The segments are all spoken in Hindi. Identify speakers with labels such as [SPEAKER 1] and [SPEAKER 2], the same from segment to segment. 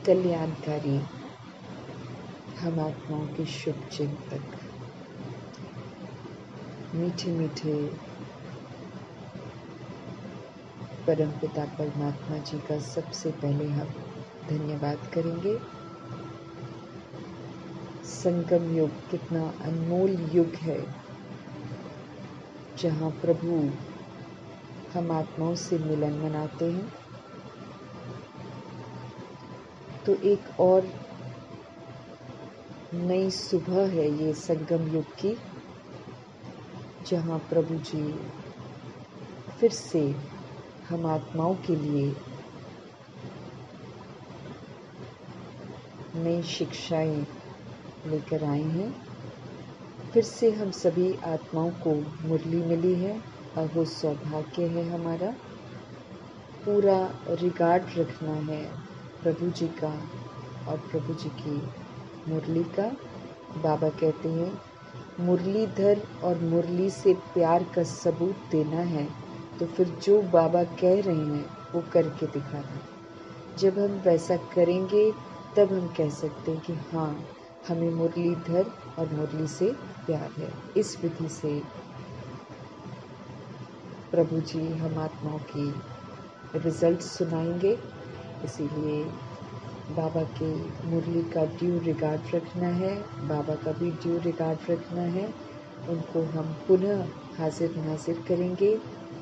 [SPEAKER 1] कल्याणकारी हम आत्माओं के शुभ चिंतक, मीठे मीठे परमपिता परमात्मा जी का सबसे पहले हम धन्यवाद करेंगे। संगम युग कितना अनमोल युग है, जहाँ प्रभु हम आत्माओं से मिलन मनाते हैं। तो एक और नई सुबह है ये संगम युग की, जहाँ प्रभु जी फिर से हम आत्माओं के लिए नई शिक्षाएं लेकर आए हैं। फिर से हम सभी आत्माओं को मुरली मिली है और वो सौभाग्य है हमारा। पूरा रिगार्ड रखना है प्रभु जी का और प्रभु जी की मुरली का। बाबा कहते हैं मुरलीधर और मुरली से प्यार का सबूत देना है, तो फिर जो बाबा कह रहे हैं वो करके दिखाना। जब हम वैसा करेंगे तब हम कह सकते हैं कि हाँ, हमें मुरलीधर और मुरली से प्यार है। इस विधि से प्रभु जी हम आत्माओं की रिजल्ट सुनाएंगे। इसीलिए बाबा के मुरली का ड्यू रिगार्ड रखना है, बाबा का भी ड्यू रिगार्ड रखना है। उनको हम पुनः हाजिर नाजिर करेंगे।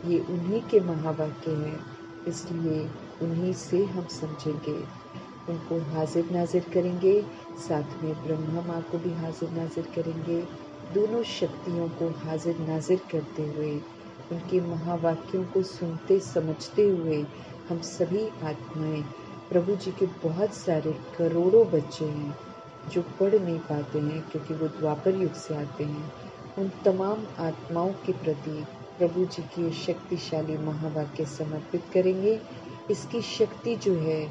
[SPEAKER 1] ये उन्हीं के महावाक्य हैं, इसलिए उन्हीं से हम समझेंगे। उनको हाजिर नाजिर करेंगे, साथ में ब्रह्मा माँ को भी हाजिर नाजिर करेंगे। दोनों शक्तियों को हाजिर नाजिर करते हुए, उनके महावाक्यों को सुनते समझते हुए हम सभी आत्माएं, प्रभु जी के बहुत सारे करोड़ों बच्चे हैं जो पढ़ नहीं पाते हैं क्योंकि वो द्वापर युग से आते हैं, उन तमाम आत्माओं के प्रति प्रभु जी के शक्तिशाली महावाक्य समर्पित करेंगे। इसकी शक्ति जो है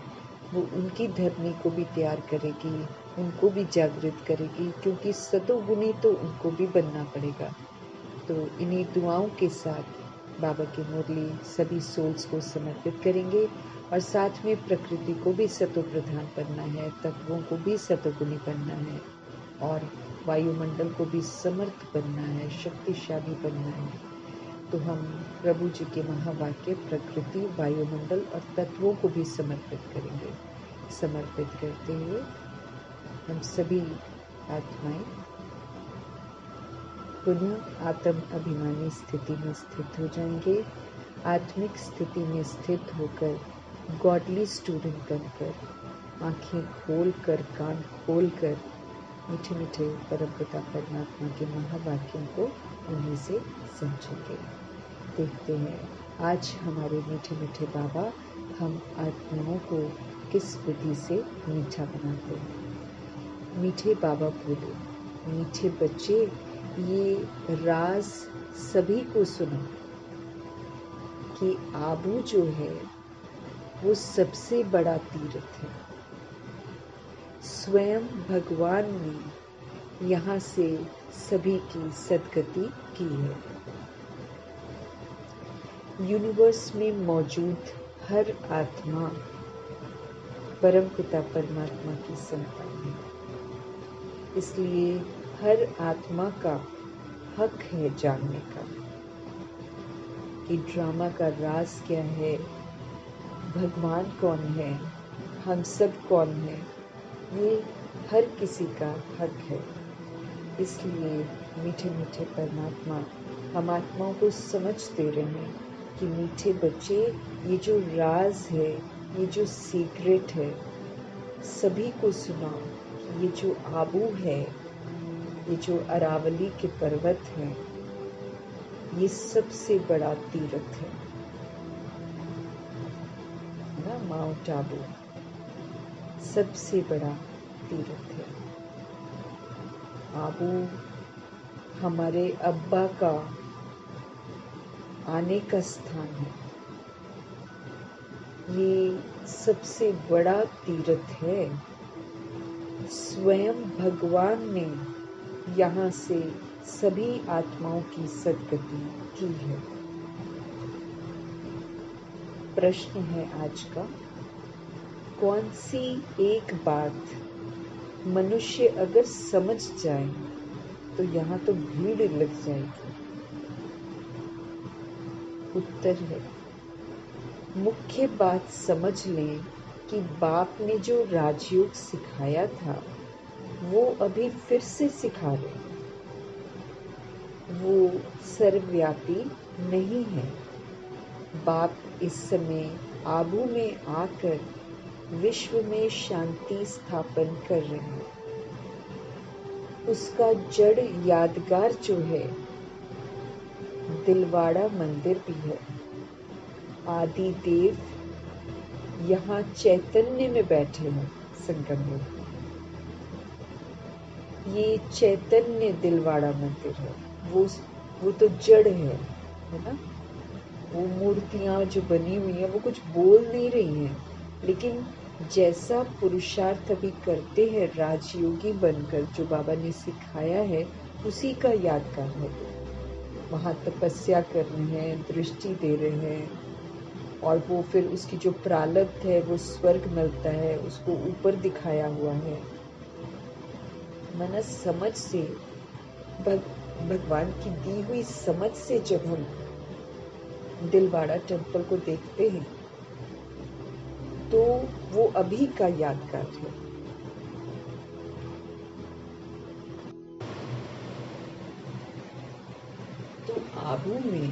[SPEAKER 1] वो उनकी धरनी को भी तैयार करेगी, उनको भी जागृत करेगी, क्योंकि सतोगुणी तो उनको भी बनना पड़ेगा। तो इन्हीं दुआओं के साथ बाबा की मुरली सभी सोल्स को समर्पित करेंगे और साथ में प्रकृति को भी सतो प्रधान बनना है, तत्वों को भी सतोगुणी बनना है और वायुमंडल को भी समर्थ बनना है, शक्तिशाली बनना है। तो हम प्रभु जी के महावाक्य प्रकृति, वायुमंडल और तत्वों को भी समर्पित करेंगे। समर्पित करते हुए हम सभी आत्माएं पुनः आत्म अभिमानी स्थिति में स्थित हो जाएंगे। आत्मिक स्थिति में स्थित होकर गॉडली स्टूडेंट बनकर, आंखें खोलकर, कान खोलकर मीठे मीठे परमपिता परमात्मा के महावाक्यों को उन्हीं से समझेंगे। देखते हैं आज हमारे मीठे मीठे बाबा हम आत्माओं को किस विधि से मीठा बनाते हैं। मीठे बाबा बोले, मीठे बच्चे, ये राज सभी को सुनो कि आबू जो है वो सबसे बड़ा तीर्थ है। स्वयं भगवान ने यहाँ से सभी की सद्गति की है। यूनिवर्स में मौजूद हर आत्मा परमपिता परमात्मा की संतान है, इसलिए हर आत्मा का हक है जानने का कि ड्रामा का राज क्या है, भगवान कौन है, हम सब कौन है। ये हर किसी का हक है। इसलिए मीठे मीठे परमात्मा हम आत्माओं को समझते रहें कि मीठे बच्चे, ये जो राज है, ये जो सीक्रेट है, सभी को सुनाओ। ये जो आबू है, ये जो अरावली के पर्वत हैं, ये सबसे बड़ा तीर्थ है ना। माउंट आबू सबसे बड़ा तीर्थ है। आबू हमारे अब्बा का आने का स्थान है। ये सबसे बड़ा तीर्थ है। स्वयं भगवान ने यहाँ से सभी आत्माओं की सद्गति की है। प्रश्न है आज का, कौन सी एक बात मनुष्य अगर समझ जाए तो यहाँ तो भीड़ लग जाएगी? उत्तर है, मुख्य बात समझ लें कि बाप ने जो राजयोग सिखाया था वो अभी फिर से सिखा रहे हैं। वो सर्वव्यापी नहीं है। बाप इस समय आबू में आकर विश्व में शांति स्थापन कर रहे हैं। उसका जड़ यादगार जो है दिलवाड़ा मंदिर भी है। आदि देव यहाँ चैतन्य में बैठे हैं संगम में। ये चैतन्य दिलवाड़ा मंदिर है। वो तो जड़ है ना। वो मूर्तियां जो बनी हुई हैं वो कुछ बोल नहीं रही हैं, लेकिन जैसा पुरुषार्थ अभी करते हैं राजयोगी बनकर जो बाबा ने सिखाया है उसी का यादगार है। वहाँ तपस्या कर रहे हैं, दृष्टि दे रहे हैं, और वो फिर उसकी जो प्रारब्ध है वो स्वर्ग मिलता है, उसको ऊपर दिखाया हुआ है। मन समझ से भगवान की दी हुई समझ से जब हम दिलवाड़ा टेम्पल को देखते हैं तो वो अभी का यादगार है। तो आबू में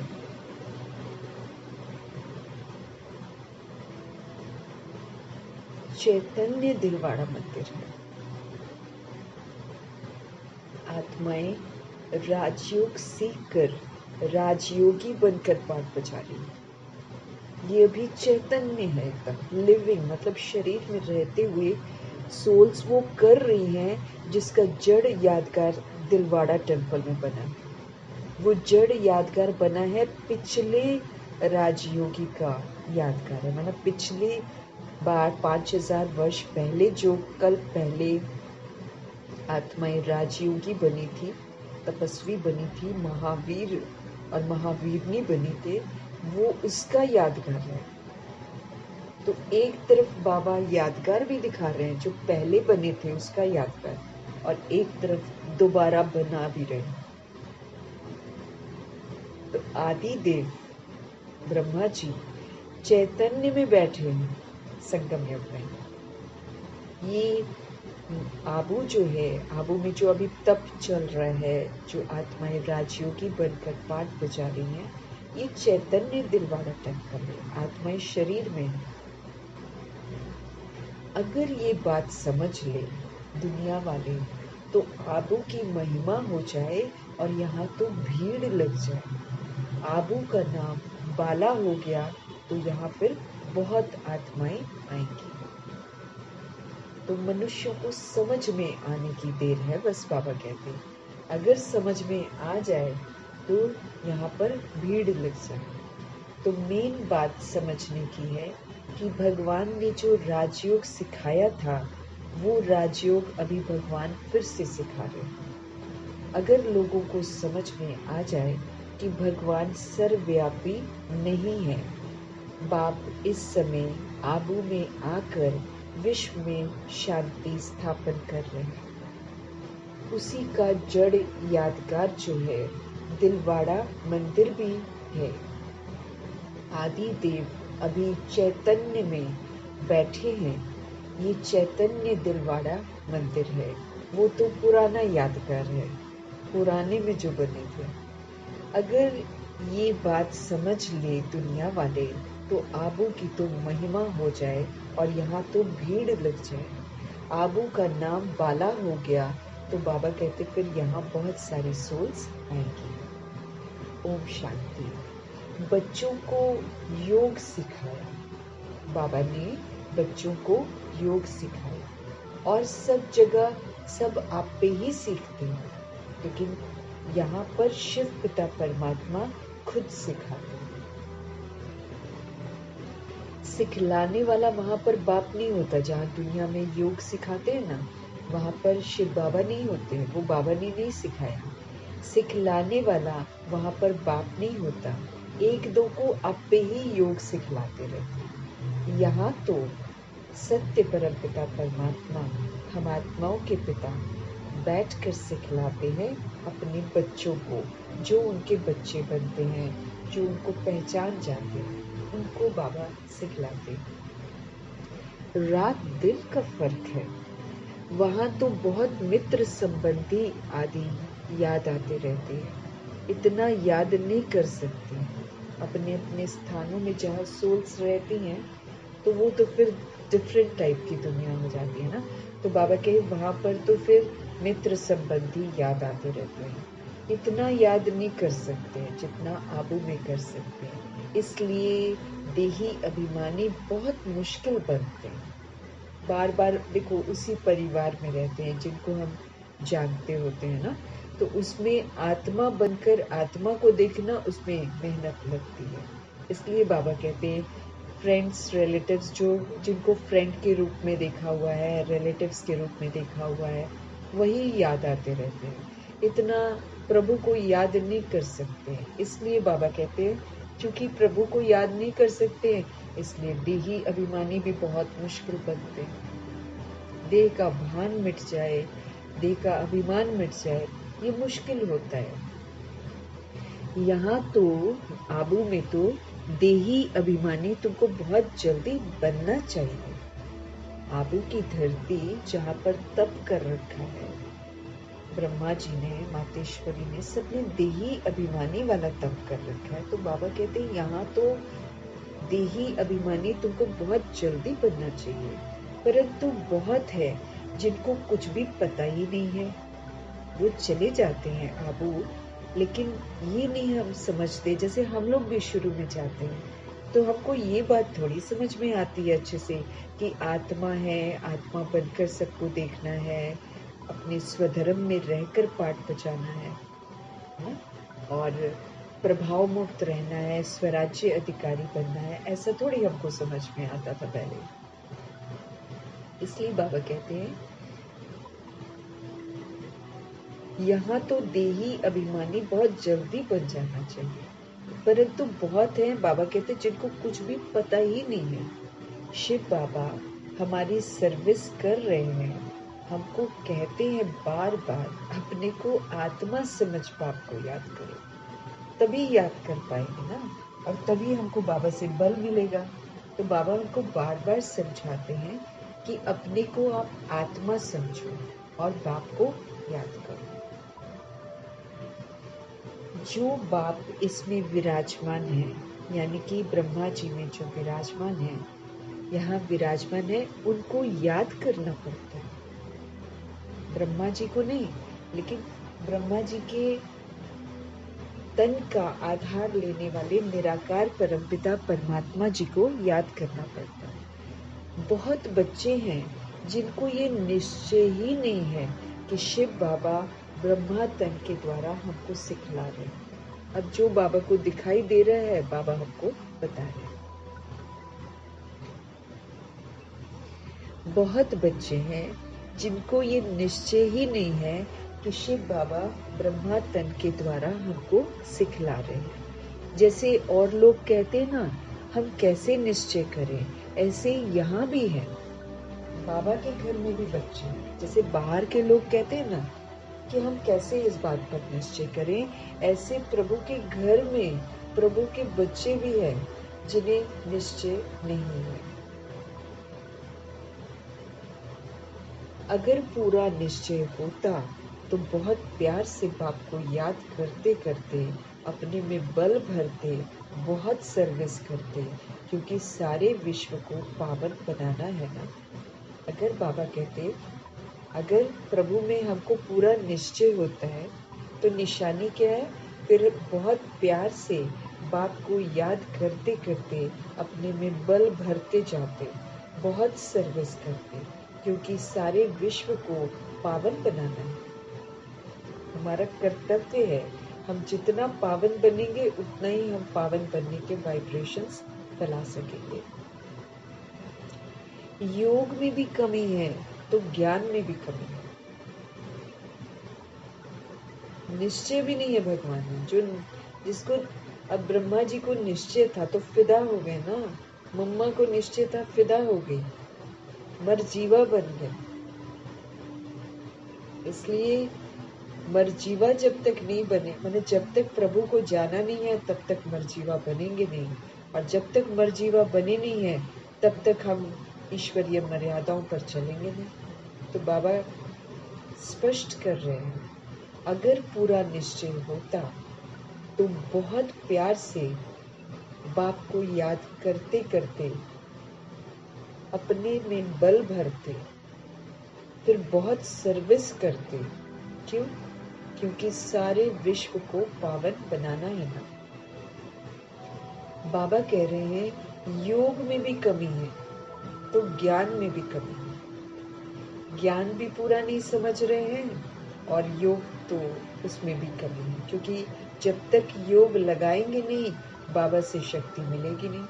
[SPEAKER 1] चैतन्य दिलवाड़ा मंदिर है। आत्माएं राजयोग सीखकर राजयोगी बनकर पाठ बजा रही है। ये अभी चैतन्य है, एकदम लिविंग, मतलब शरीर में रहते हुए सोल्स वो कर रही हैं जिसका जड़ यादगार दिलवाड़ा टेम्पल में बना है। वो जड़ यादगार बना है पिछले राजयोगी का यादगार है, मतलब पिछले बार 5000 वर्ष पहले जो कल्प पहले आत्माएं राजयोगी बनी थी, तपस्वी बनी थी, महावीर और महावीरनी बनी थे, वो उसका यादगार है। तो एक तरफ बाबा यादगार भी दिखा रहे हैं जो पहले बने थे उसका यादगार, और एक तरफ दोबारा बना भी रहे हैं। तो आदि देव ब्रह्मा जी चैतन्य में बैठे हैं संगम युग में। ये आबू जो है, आबू में जो अभी तप चल रहा है, जो आत्माएं राजयोगी बनकर पाठ बजा रही हैं, ये चैतन्य दिलवाड़ा टेम्पल है। आत्माएं शरीर में है। अगर ये बात समझ ले दुनिया वाले तो आबू की महिमा हो जाए और यहाँ तो भीड़ लग जाए। आबू का नाम बाला हो गया तो यहाँ फिर बहुत आत्माएं आएंगी। तो मनुष्यों को समझ में आने की देर है, बस बाबा कहते हैं। अगर समझ में आ जाए तो यहाँ पर भीड़ लग जाए। तो मेन बात समझने की है कि भगवान ने जो राजयोग सिखाया था वो राजयोग अभी भगवान फिर से सिखा रहे हैं। अगर लोगों को समझ में आ जाए कि भगवान सर्वव्यापी नहीं है, बाप इस समय आबू में आकर विश्व में शांति स्थापन कर रहे हैं। उसी का जड़ यादगार जो है दिलवाड़ा मंदिर भी है। आदि देव अभी चैतन्य में बैठे हैं। ये चैतन्य दिलवाड़ा मंदिर है। वो तो पुराना यादगार है, पुराने में जो बने थे। अगर ये बात समझ ले दुनिया वाले तो आबू की तो महिमा हो जाए और यहाँ तो भीड़ लग जाए। आबू का नाम बाला हो गया तो बाबा कहते फिर यहाँ बहुत सारी सोल्स आएंगी। ओम शांति। बच्चों को योग सिखाया, बाबा ने बच्चों को योग सिखाया, और सब जगह सब आप पे ही सीखते हैं, लेकिन यहाँ पर शिव पिता परमात्मा खुद सिखाते हैं। सिखलाने वाला वहाँ पर बाप नहीं होता। जहाँ दुनिया में योग सिखाते हैं ना, वहाँ पर शिव बाबा नहीं होते हैं, वो बाबा ने नहीं सिखाया। सिखलाने वाला वहाँ पर बाप नहीं होता, एक दो को आप पे ही योग सिखलाते रहते हैं। यहाँ तो सत्य परमपिता परमात्मा, हम आत्माओं के पिता, बैठकर सिखलाते हैं अपने बच्चों को, जो उनके बच्चे बनते हैं, जो उनको पहचान जाते हैं, उनको बाबा सिखलाते हैं। रात दिन का फर्क है, वहाँ तो बहुत मित्र संबंधी आदि याद आते रहते हैं, इतना याद नहीं कर सकते। अपने अपने स्थानों में जहाँ सोल्स रहती हैं, तो वो तो फिर डिफरेंट टाइप की दुनिया हो जाती है ना। तो बाबा कहे वहाँ पर तो फिर मित्र संबंधी याद आते रहते हैं, इतना याद नहीं कर सकते जितना आबू में कर सकते हैं। इसलिए देही अभिमानी बहुत मुश्किल बनते हैं। बार बार देखो उसी परिवार में रहते हैं जिनको हम जानते होते हैं ना, तो उसमें आत्मा बनकर आत्मा को देखना, उसमें मेहनत लगती है। इसलिए बाबा कहते हैं फ्रेंड्स रिलेटिव्स, जो जिनको फ्रेंड के रूप में देखा हुआ है, रिलेटिव्स के रूप में देखा हुआ है, वही याद आते रहते हैं, इतना प्रभु को याद नहीं कर सकते। इसलिए बाबा कहते हैं क्योंकि प्रभु को याद नहीं कर सकते, इसलिए देही अभिमानी भी बहुत मुश्किल बनते हैं। देह का भान मिट जाए, देह का अभिमान मिट जाए, ये मुश्किल होता है। यहाँ तो आबू में तो देही अभिमानी तुमको बहुत जल्दी बनना चाहिए। आबू की धरती जहाँ पर तप कर रखा है, ब्रह्मा जी ने, मातेश्वरी ने, सबने देही अभिमानी वाला तप कर रखा है। तो बाबा कहते हैं यहाँ तो देही अभिमानी तुमको बहुत जल्दी बनना चाहिए, परंतु बहुत है जिनको कुछ भी पता ही नहीं है, वो चले जाते हैं आबू, लेकिन ये नहीं हम समझते। जैसे हम लोग भी शुरू में जाते हैं तो हमको ये बात थोड़ी समझ में आती है अच्छे से कि आत्मा है, आत्मा बनकर सबको देखना है, अपने स्वधर्म में रहकर पाठ बजाना है ना? और प्रभाव मुक्त रहना है, स्वराज्य अधिकारी बनना है, ऐसा थोड़ी हमको समझ में आता था पहले। इसलिए बाबा कहते हैं यहाँ तो देही अभिमानी बहुत जल्दी बन जाना चाहिए, परंतु बहुत है, बाबा कहते हैं, जिनको कुछ भी पता ही नहीं है। शिव बाबा हमारी सर्विस कर रहे हैं, हमको कहते हैं बार बार अपने को आत्मा समझ पाप को याद करो, तभी याद कर पाएंगे ना, और तभी हमको बाबा से बल मिलेगा। तो बाबा हमको बार बार समझाते हैं कि अपने को आप आत्मा समझो और बाप को याद करो। जो बाप इसमें विराजमान है, यानी कि ब्रह्मा जी में जो विराजमान है, यहाँ विराजमान है, उनको याद करना पड़ता है, ब्रह्मा जी को नहीं, लेकिन ब्रह्मा जी के तन का आधार लेने वाले निराकार परमपिता परमात्मा जी को याद करना पड़ता है। बहुत बच्चे हैं जिनको ये निश्चय ही नहीं है कि शिव बाबा ब्रह्मा तन के द्वारा हमको सिखला रहे हैं। अब जो बाबा को दिखाई दे रहा है, बाबा हमको बता रहे हैं। बहुत बच्चे हैं जिनको ये निश्चय ही नहीं है कि शिव बाबा ब्रह्मा तन के द्वारा हमको सिखला रहे हैं। जैसे और लोग कहते हैं ना, हम कैसे निश्चय करें, ऐसे यहाँ भी है। बाबा के घर में भी बच्चे हैं, जैसे बाहर के लोग कहते हैं ना कि हम कैसे इस बात पर निश्चय करें, ऐसे प्रभु के घर में प्रभु के बच्चे भी हैं जिन्हें निश्चय नहीं है। अगर पूरा निश्चय होता तो बहुत प्यार से बाप को याद करते करते, अपने में बल भरते, बहुत सर्विस करते, क्योंकि सारे विश्व को पावन बनाना है ना। अगर बाबा कहते, अगर प्रभु में हमको पूरा निश्चय होता है तो निशानी क्या है, फिर बहुत प्यार से बाप को याद करते करते, अपने में बल भरते जाते, बहुत सर्विस करते, क्योंकि सारे विश्व को पावन बनाना है, हमारा कर्तव्य है। हम जितना पावन बनेंगे उतना ही हम पावन बनने के वाइब्रेशंस फैला सकेंगे। योग में भी कमी है तो ज्ञान में भी कमी है। निश्चय भी नहीं है भगवान में, जो जिसको अब ब्रह्मा जी को निश्चय था तो फिदा हो गए ना, मम्मा को निश्चय था, फिदा हो गई। मरजीवा बन गए। इसलिए मरजीवा जब तक नहीं बने, माने जब तक प्रभु को जाना नहीं है तब तक मरजीवा बनेंगे नहीं, और जब तक मरजीवा बने नहीं है तब तक हम ईश्वरीय मर्यादाओं पर चलेंगे नहीं। तो बाबा स्पष्ट कर रहे हैं, अगर पूरा निश्चय होता तो बहुत प्यार से बाप को याद करते करते अपने में बल भरते, फिर बहुत सर्विस करते। क्यों? क्योंकि सारे विश्व को पावन बनाना है ना। बाबा कह रहे हैं योग में भी कमी है तो ज्ञान में भी कमी है। ज्ञान भी पूरा नहीं समझ रहे हैं और योग तो उसमें भी कमी है, क्योंकि जब तक योग लगाएंगे नहीं बाबा से शक्ति मिलेगी नहीं,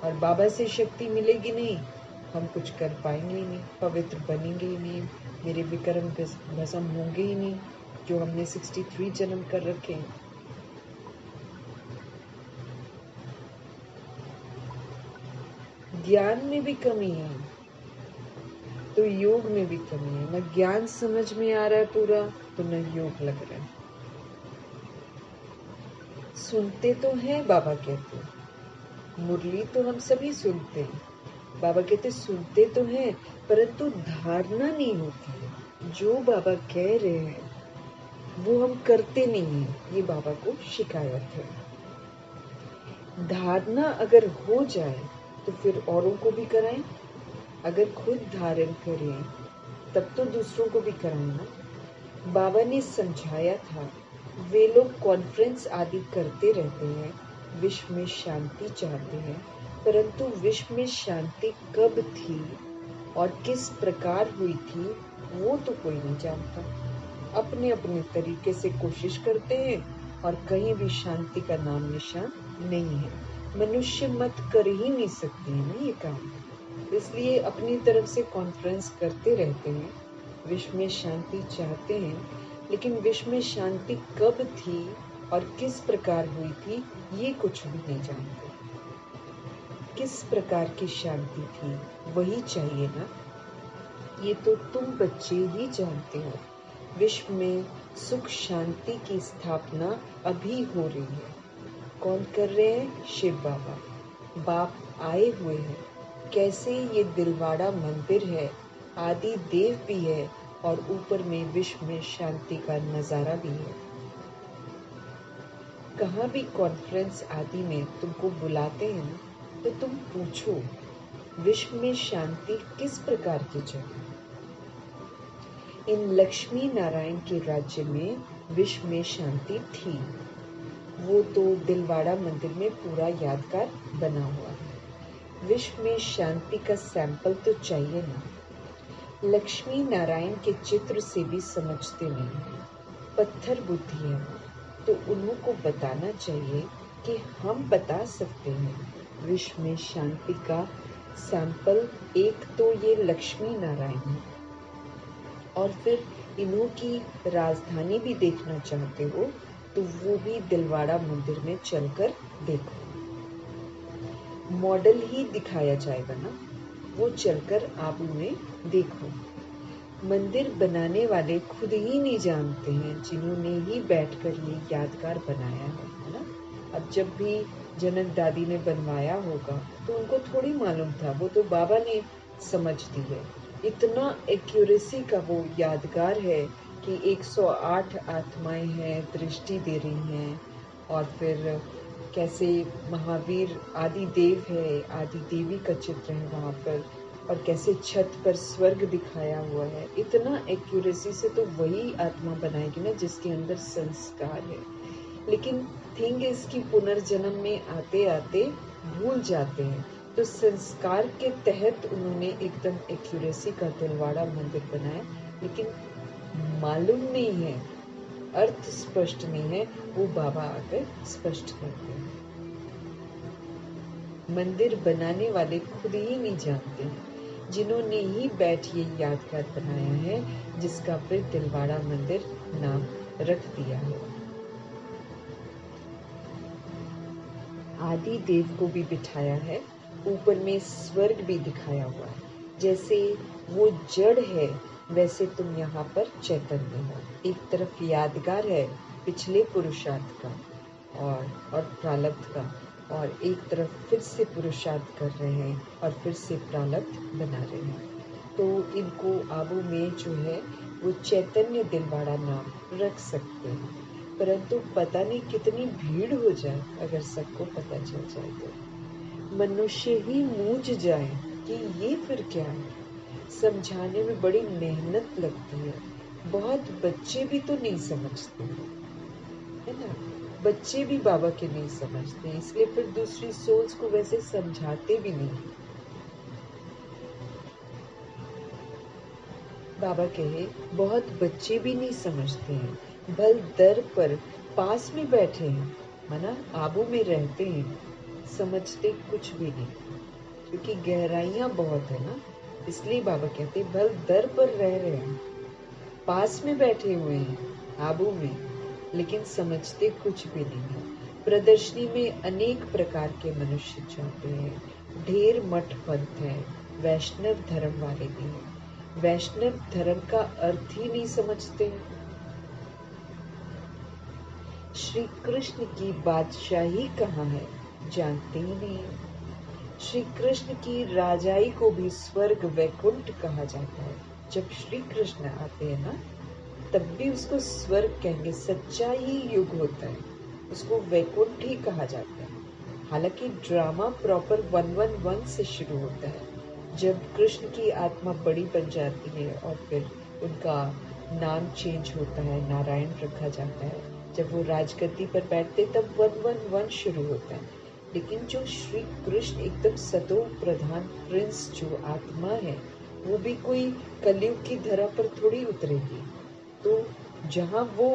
[SPEAKER 1] और बाबा से शक्ति मिलेगी नहीं हम कुछ कर पाएंगे ही नहीं, पवित्र बनेंगे ही नहीं, मेरे विक्रम भस्म होंगे ही नहीं जो हमने 63 जन्म कर रखे हैं। ज्ञान में भी कमी है तो योग में भी कमी है। न ज्ञान समझ में आ रहा है पूरा तो न योग लग रहा है। सुनते तो हैं, बाबा कहते हैं मुरली तो हम सभी सुनते हैं, बाबा कहते सुनते तो हैं परंतु धारणा नहीं होती है। जो बाबा कह रहे हैं वो हम करते नहीं हैं, ये बाबा को शिकायत है। धारणा अगर हो जाए तो फिर औरों को भी कराएं। अगर खुद धारण करें तब तो दूसरों को भी कराएं ना। बाबा ने समझाया था, वे लोग कॉन्फ्रेंस आदि करते रहते हैं, विश्व में शांति चाहते हैं, परंतु विश्व में शांति कब थी और किस प्रकार हुई थी वो तो कोई नहीं जानता। अपने अपने तरीके से कोशिश करते हैं और कहीं भी शांति का नाम निशान नहीं है। मनुष्य मत कर ही नहीं सकती है ना ये काम, इसलिए अपनी तरफ से कॉन्फ्रेंस करते रहते हैं, विश्व में शांति चाहते हैं, लेकिन विश्व में शांति कब थी और किस प्रकार हुई थी ये कुछ भी नहीं जानते। किस प्रकार की शांति थी वही चाहिए ना, ये तो तुम बच्चे ही जानते हो। विश्व में सुख शांति की स्थापना अभी हो रही है। कौन कर रहे हैं? शिव बाबा। बाप आए हुए हैं। कैसे ये दिलवाड़ा मंदिर है, आदि देव भी है और ऊपर में विश्व में शांति का नजारा भी है। कहाँ भी कॉन्फ्रेंस आदि में तुमको बुलाते हैं ना तो तुम पूछो विश्व में शांति किस प्रकार की चाहिए। इन लक्ष्मी नारायण के राज्य में विश्व में शांति थी, वो तो दिलवाड़ा मंदिर में पूरा यादगार बना हुआ है। विश्व में शांति का सैंपल तो चाहिए ना। लक्ष्मी नारायण के चित्र से भी समझते नहीं है, पत्थर बुद्धि है वो, तो उन्हों को बताना चाहिए कि हम बता सकते हैं विश्व में शांति का सैंपल। एक तो ये लक्ष्मी नारायण है और फिर इन्हों की राजधानी भी देखना चाहते हो तो वो भी दिलवाड़ा मंदिर में चलकर देखो। मॉडल ही दिखाया जाएगा ना, वो चलकर आप उन्हें देखो। मंदिर बनाने वाले खुद ही नहीं जानते हैं जिन्होंने ही बैठकर ये यादगार बनाया है ना। अब जब भी जनक दादी ने बनवाया होगा तो उनको थोड़ी मालूम था, वो तो बाबा ने समझ दी है। इतना एक्यूरेसी का वो यादगार है कि 108 आत्माएं हैं, दृष्टि दे रही हैं, और फिर कैसे महावीर आदि देव है, आदि देवी का चित्र है वहाँ पर, और कैसे छत पर स्वर्ग दिखाया हुआ है। इतना एक्यूरेसी से तो वही आत्मा बनाएगी ना जिसके अंदर संस्कार है। लेकिन थिंग इसकी पुनर्जन्म में आते आते भूल जाते हैं, तो संस्कार के तहत उन्होंने एकदम एक्यूरेसी का दिलवाड़ा मंदिर बनाया, लेकिन मालूम नहीं है, अर्थ स्पष्ट नहीं है, वो बाबा आकर स्पष्ट करते हैं। मंदिर बनाने वाले खुद ही नहीं जानते हैं, जिन्होंने ही बैठ ये यादगार बनाया है जिसका फिर दिलवाड़ा मंदिर नाम रख दिया है। आदि देव को भी बिठाया है ऊपर में स्वर्ग भी दिखाया हुआ है। जैसे वो जड़ है वैसे तुम यहाँ पर चैतन्य हो। एक तरफ यादगार है पिछले पुरुषार्थ का और प्रारब्ध का, और एक तरफ फिर से पुरुषार्थ कर रहे हैं और फिर से प्रारब्ध बना रहे हैं। तो इनको आबू में जो है वो चैतन्य दिलवाड़ा नाम रख सकते हैं। परंतु पता नहीं कितनी भीड़ हो जाए अगर सबको पता चल जाए तो मनुष्य ही मूझ जाए कि ये फिर क्या है। समझाने में बड़ी मेहनत लगती है। बहुत बच्चे भी तो नहीं समझते है ना। बच्चे भी बाबा के नहीं समझते, इसलिए फिर दूसरी सोच को वैसे समझाते भी नहीं। बाबा कहे बहुत बच्चे भी नहीं समझते हैं। भल दर पर पास में बैठे हैं, माना आबू में रहते हैं, समझते कुछ भी नहीं, क्योंकि गहराइयां बहुत है ना। इसलिए बाबा कहते भल दर पर रह रहे हैं, पास में बैठे हुए हैं आबू में, लेकिन समझते कुछ भी नहीं है। प्रदर्शनी में अनेक प्रकार के मनुष्य जाते हैं। ढेर मठ पंथ है, वैष्णव धर्म वाले भी हैं। वैष्णव धर्म का अर्थ ही नहीं समझते। श्री कृष्ण की बादशाही कहाँ है, जानते ही नहीं है। श्री कृष्ण की राजाई को भी स्वर्ग वैकुंठ कहा जाता है। जब श्री कृष्ण आते हैं ना, तब भी उसको स्वर्ग कहेंगे। सच्चा ही युग होता है, उसको वैकुंठ ही कहा जाता है। हालांकि ड्रामा प्रॉपर 111 से शुरू होता है, जब कृष्ण की आत्मा बड़ी बन जाती है और फिर उनका नाम चेंज होता है, नारायण रखा जाता है। जब वो राजगद्दी पर बैठते तब 111 शुरू होता है। लेकिन जो श्री कृष्ण एकदम सतो प्रधान प्रिंस जो आत्मा है, वो भी कोई कलयुग की धरा पर थोड़ी उतरेगी। तो जहाँ वो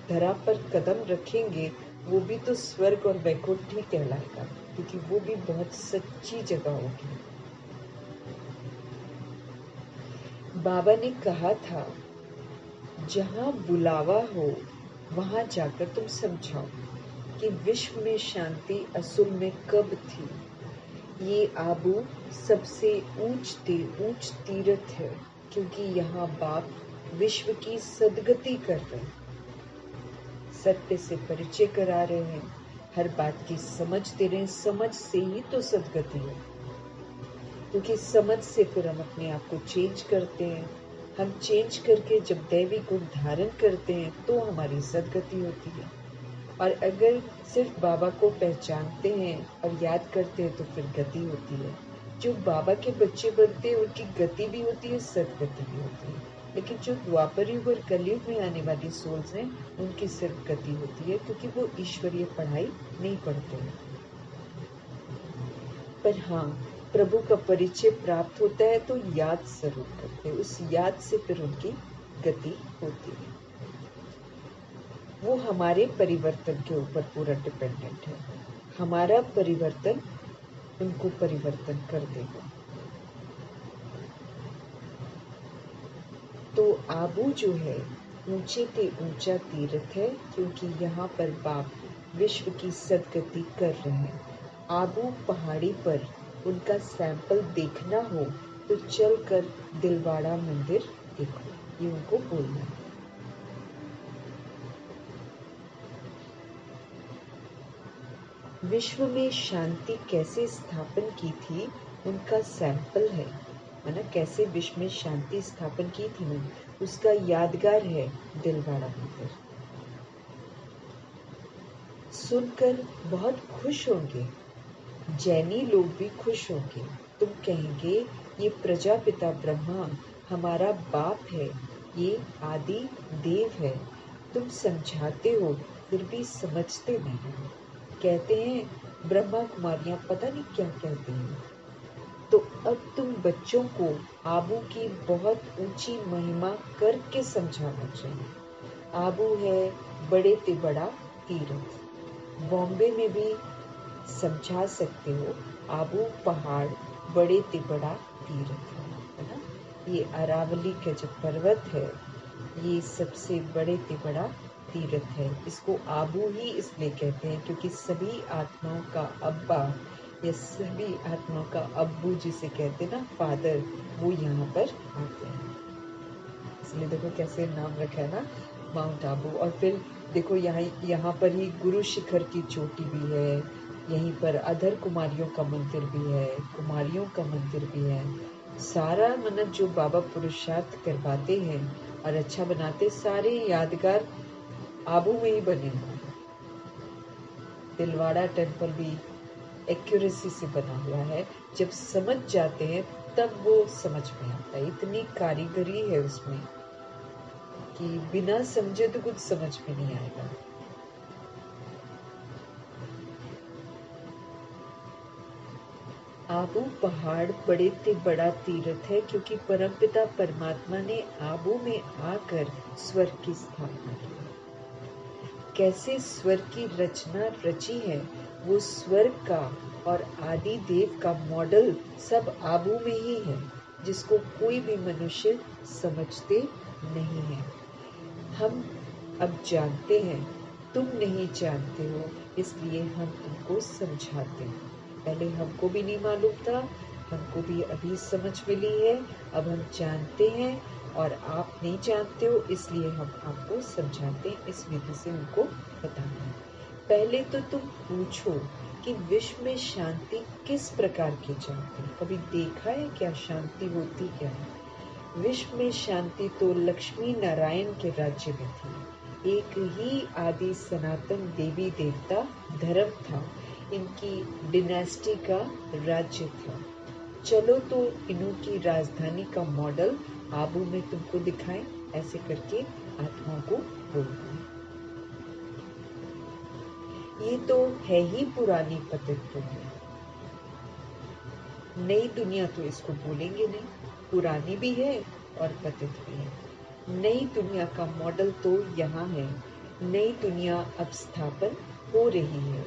[SPEAKER 1] धरा पर कदम रखेंगे वो भी तो स्वर्ग और वैकुंठ ही कहलाएगा, क्योंकि वो भी बहुत सच्ची जगह होगी। बाबा ने कहा था जहाँ बुलावा हो वहां जाकर तुम समझाओ कि विश्व में शांति असल में कब थी। ये आबू सबसे ऊंच तीर्थ है, क्योंकि यहाँ बाप विश्व की सदगति कर रहे हैं, सत्य से परिचय करा रहे हैं, हर बात की समझ दे रहे हैं। समझ से ही तो सदगति है, क्योंकि समझ से फिर हम अपने आप को चेंज करते हैं। हम चेंज करके जब दैवी गुण धारण करते हैं तो हमारी सदगति होती है। और अगर सिर्फ बाबा को पहचानते हैं और याद करते हैं तो फिर गति होती है। जो बाबा के बच्चे बनते हैं उनकी गति भी होती है, सदगति भी होती है। लेकिन जो द्वापर युग और कलयुग में आने वाली सोल्स हैं, उनकी सिर्फ गति होती है, क्योंकि वो ईश्वरीय पढ़ाई नहीं पढ़ते हैं। पर हाँ, प्रभु का परिचय प्राप्त होता है तो याद जरूर करते हैं। उस याद से फिर उनकी गति होती है। वो हमारे परिवर्तन के ऊपर पूरा डिपेंडेंट है। हमारा परिवर्तन उनको परिवर्तन कर देगा। तो आबू जो है ऊंचे पे ऊंचा तीर्थ है, क्योंकि यहाँ पर बाप विश्व की सदगति कर रहे हैं। आबू पहाड़ी पर उनका सैंपल देखना हो तो चल कर दिलवाड़ा मंदिर देखो, ये उनको बोलना है। विश्व में शांति कैसे स्थापन की थी उनका सैंपल है ना। कैसे विश्व में शांति स्थापन की थी ना, उसका यादगार है दिलवाड़ा मंदिर। सुनकर बहुत खुश होंगे, जैनी लोग भी खुश होंगे। तुम कहेंगे ये प्रजापिता ब्रह्मा हमारा बाप है, ये आदि देव है। तुम समझाते हो फिर भी समझते नहीं। कहते हैं ब्रह्मा कुमारियां पता नहीं क्या कहते हैं। तो अब तुम बच्चों को आबू की बहुत ऊंची महिमा करके समझाना चाहिए। आबू है बड़े ते बड़ा तीर्थ। बॉम्बे में भी समझा सकते हो, आबू पहाड़ बड़े ते बड़ा तीर्थ है ना। ये अरावली का जो पर्वत है, ये सबसे बड़े ते बड़ा तीर्थ है। इसको आबू ही इसलिए कहते हैं क्योंकि सभी आत्माओं का अब्बा ये सभी आत्माओं का अब्बू जिसे कहते ना, फादर, वो यहाँ पर आते हैं। इसलिए देखो कैसे नाम रखा है ना, माउंट आबू। और फिर देखो यहाँ पर ही गुरु शिखर की चोटी भी है, यहीं पर अधर कुमारियों का मंदिर भी है, कुमारियों का मंदिर भी है। सारा मतलब जो बाबा पुरुषार्थ करवाते हैं और अच्छा बनाते, सारे यादगार आबू में ही बने हुए हैं। दिलवाड़ा टेम्पल भी एक्यूरेसी से बना हुआ है। जब समझ जाते हैं तब वो समझ में आता है। इतनी कारीगरी है उसमें कि बिना समझे तो कुछ समझ में नहीं आएगा। आबू पहाड़ बड़ा तीर्थ है, क्योंकि परमपिता परमात्मा ने आबू में आकर स्वर्ग की स्थापना की। कैसे स्वर्ग की रचना रची है, वो स्वर्ग का और आदि देव का मॉडल सब आबू में ही है, जिसको कोई भी मनुष्य समझते नहीं है। हम अब जानते हैं, तुम नहीं जानते हो, इसलिए हम तुमको समझाते हैं। पहले हमको भी नहीं मालूम था, हमको भी अभी समझ मिली है। अब हम जानते हैं और आप नहीं जानते हो, इसलिए हम आपको समझाते हैं, इस विधि से उनको बताना है। पहले तो तुम पूछो कि विश्व में शांति किस प्रकार की चाहते हो। कभी देखा है क्या शांति होती क्या है? विश्व में शांति तो लक्ष्मी नारायण के राज्य में थी। एक ही आदि सनातन देवी देवता धर्म था, इनकी डिनेस्टी का राज्य था। चलो तो इन्हों की राजधानी का मॉडल आबू में तुमको दिखाएं। ऐसे करके आत्माओं को बोलते हैं। ये तो है ही पुरानी पतित दुनिया, नई दुनिया तो इसको बोलेंगे नहीं, पुरानी भी है और पतित भी है। नई दुनिया का मॉडल तो यहाँ है। नई दुनिया अब स्थापन हो रही है।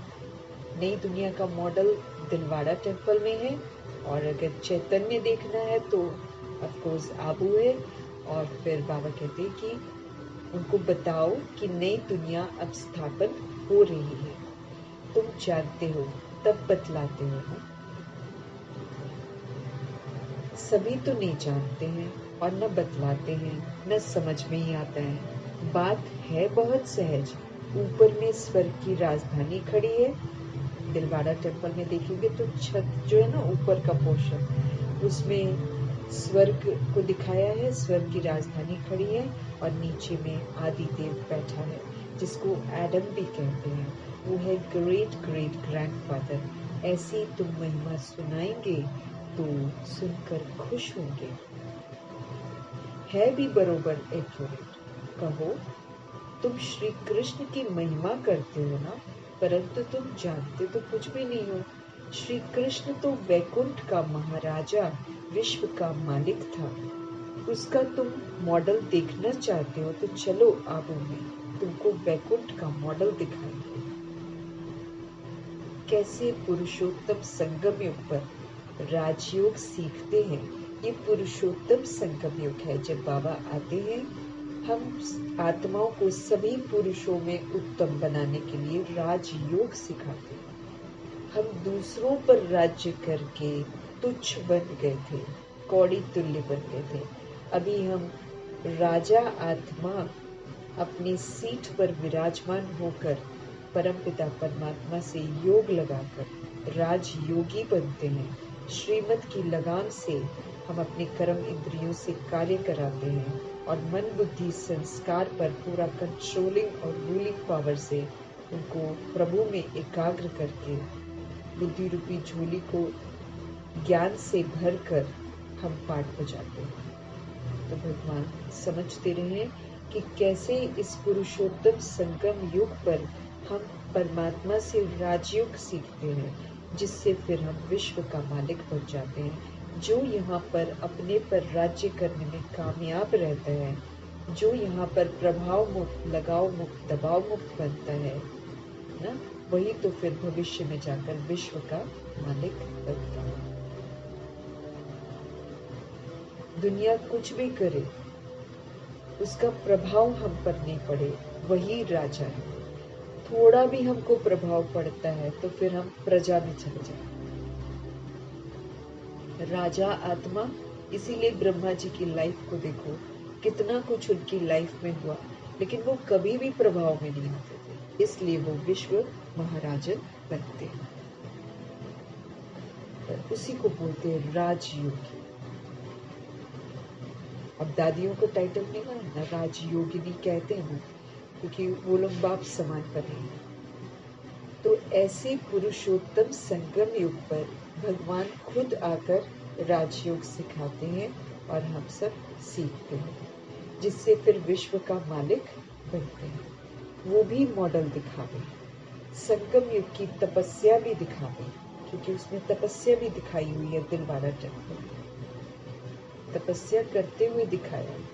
[SPEAKER 1] नई दुनिया का मॉडल दिलवाड़ा टेम्पल में है, और अगर चैतन्य देखना है तो ऑफ कोर्स आबू है। और फिर बाबा कहते हैं कि उनको बताओ कि नई दुनिया अब स्थापन हो रही है। तुम जानते हो तब बतलाते हो ना। सभी तो नहीं जानते हैं और न बतलाते हैं, न समझ में ही आता है। बात है बहुत सहज। ऊपर में स्वर्ग की राजधानी खड़ी है। दिलवाड़ा टेम्पल में देखेंगे तो छत जो है ना, ऊपर का पोर्शन, उसमें स्वर्ग को दिखाया है। स्वर्ग की राजधानी खड़ी है और नीचे में आदिदेव बैठा है, जिसको एडम भी कहते हैं। वो है ग्रेट ग्रेट ग्रैंडफादर। ऐसी तुम महिमा सुनाएंगे तो सुनकर खुश होंगे। है भी बरोबर एक्यूरेट। कहो, तुम श्री कृष्ण की महिमा करते हो ना, परंतु तुम जानते तो कुछ भी नहीं हो। श्री कृष्ण तो वैकुंठ का महाराजा, विश्व का मालिक था। उसका तुम मॉडल देखना चाहते हो तो चलो आबू में, तुमको वैकुंठ का मॉडल दिखाएंगे। कैसे पुरुषोत्तम संगम युग पर राजयोग सीखते हैं। ये पुरुषोत्तम संगम युग है। जब बाबा आते हैं, हम आत्माओं को सभी पुरुषों में उत्तम बनाने के लिए राजयोग सिखाते हैं। हम दूसरों पर राज्य करके तुच्छ बन गए थे, कौड़ी तुल्य बन गए थे। अभी हम राजा आत्मा अपनी सीट पर विराजमान होकर परमपिता परमात्मा से योग लगाकर राजयोगी बनते हैं। श्रीमत की लगाम से हम अपने कर्म इंद्रियों से कार्य कराते हैं और मन बुद्धि संस्कार पर पूरा कंट्रोलिंग और रूलिंग पावर से उनको प्रभु में एकाग्र करके बुद्धि रूपी झोली को ज्ञान से भरकर हम पाठ बजाते हैं। तो भगवान समझते रहे कि कैसे इस पुरुषोत्तम संगम युग पर हम परमात्मा से राजयोग सीखते हैं, जिससे फिर हम विश्व का मालिक बन जाते हैं। जो यहाँ पर अपने पर राज्य करने में कामयाब रहता है, जो यहाँ पर प्रभाव मुक्त, लगाव मुक्त, दबाव मुक्त बनता है ना, वही तो फिर भविष्य में जाकर विश्व का मालिक बनता है। दुनिया कुछ भी करे, उसका प्रभाव हम पर नहीं पड़े, वही राजा है। थोड़ा भी हमको प्रभाव पड़ता है तो फिर हम प्रजा में चले जाते हैं। राजा आत्मा। इसीलिए ब्रह्मा जी की लाइफ को देखो, कितना कुछ उनकी लाइफ में हुआ, लेकिन वो कभी भी प्रभाव में नहीं आते थे, इसलिए वो विश्व महाराजन बनते हैं। उसी को बोलते हैं राजयोगी। अब दादियों को टाइटल मिला है ना, राजयोगिनी कहते हैं ना, क्योंकि वो लोग बाप समान बने हैं। तो ऐसे पुरुषोत्तम संगम युग पर भगवान खुद आकर राजयोग सिखाते हैं और हम सब सीखते हैं, जिससे फिर विश्व का मालिक बनते हैं। वो भी मॉडल दिखावे, संगम युग की तपस्या भी दिखावे, क्योंकि उसमें तपस्या भी दिखाई हुई है। दिलवाड़ा टेम्पल में तपस्या करते हुए दिखाया है।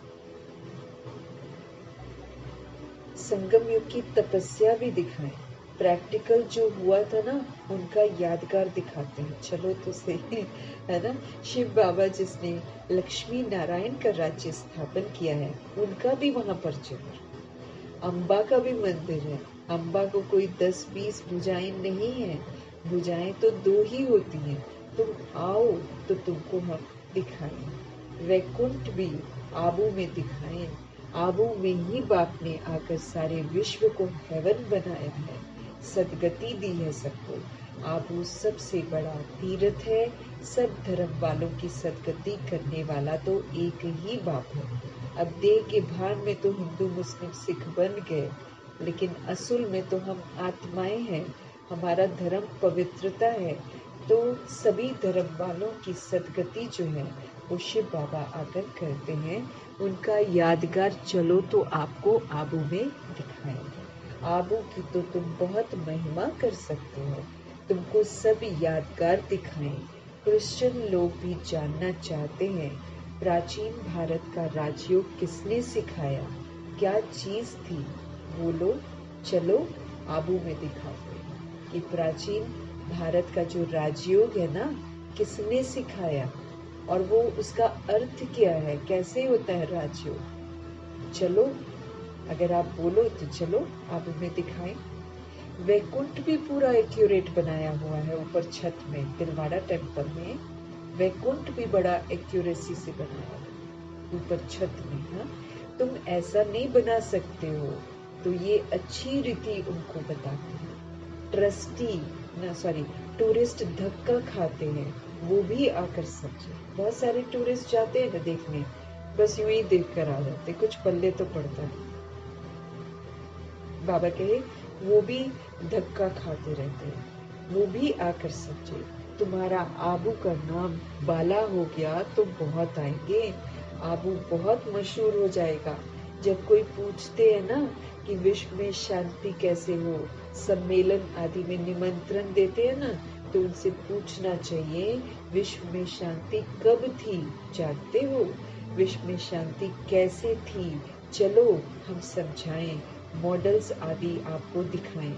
[SPEAKER 1] संगम युग की तपस्या भी दिखाएं, प्रैक्टिकल जो हुआ था ना उनका यादगार दिखाते हैं। चलो तो सही है ना। शिव बाबा जिसने लक्ष्मी नारायण का राज्य स्थापन किया है, उनका भी वहां पर चलो। अम्बा का भी मंदिर है। अम्बा को कोई 10-20 भुजाएं नहीं है, भुजाएं तो 2 ही होती हैं। तुम आओ तो तुमको हम दिखाएं। वैकुंठ भी आबू में दिखाएं। आबू में ही बाप ने आकर सारे विश्व को हेवन बनाया है, सदगति दी है सबको। आबू सबसे बड़ा तीर्थ है। सब धर्म वालों की सदगति करने वाला तो एक ही बाप है। अब देह के भान में तो हिंदू मुस्लिम सिख बन गए, लेकिन असल में तो हम आत्माएं हैं। हमारा धर्म पवित्रता है। तो सभी धर्म वालों की सदगति जो है वो शिव बाबा आकर करते हैं। उनका यादगार चलो तो आपको आबू में दिखाएंगे। आबू की तो तुम बहुत महिमा कर सकते हो, तुमको सब यादगार दिखाएं। क्रिश्चियन लोग भी जानना चाहते हैं प्राचीन भारत का राजयोग किसने सिखाया, क्या चीज थी। बोलो, चलो आबू में दिखाते हैं कि प्राचीन भारत का जो राजयोग है ना, किसने सिखाया और वो उसका अर्थ क्या है, कैसे होता है राजयोग। चलो, अगर आप बोलो तो चलो आबू में दिखाएं। वैकुंठ भी पूरा एक्यूरेट बनाया हुआ है ऊपर छत में। दिलवाड़ा टेम्पल में वैकुंठ भी बड़ा एक्यूरेसी से बनाया है ऊपर छत में। हाँ, तुम ऐसा नहीं बना सकते हो, तो ये अच्छी रीति उनको बताते हैं। टूरिस्ट धक्का खाते हैं, वो भी आकर समझे। बहुत सारे टूरिस्ट जाते हैं ना देखने, बस यूं ही देख कर आ जाते, कुछ पल्ले तो पड़ता नहीं। बाबा कहे वो भी धक्का खाते रहते हैं, वो भी आकर समझे। तुम्हारा आबू का नाम बाला हो गया तो बहुत आएंगे, आबू बहुत मशहूर हो जाएगा। जब कोई पूछते हैं ना कि विश्व में शांति कैसे हो, सम्मेलन आदि में निमंत्रण देते हैं ना, तो उनसे पूछना चाहिए विश्व में शांति कब थी, जानते हो? विश्व में शांति कैसे थी, चलो हम समझाएं, मॉडल्स आदि आपको दिखाएं।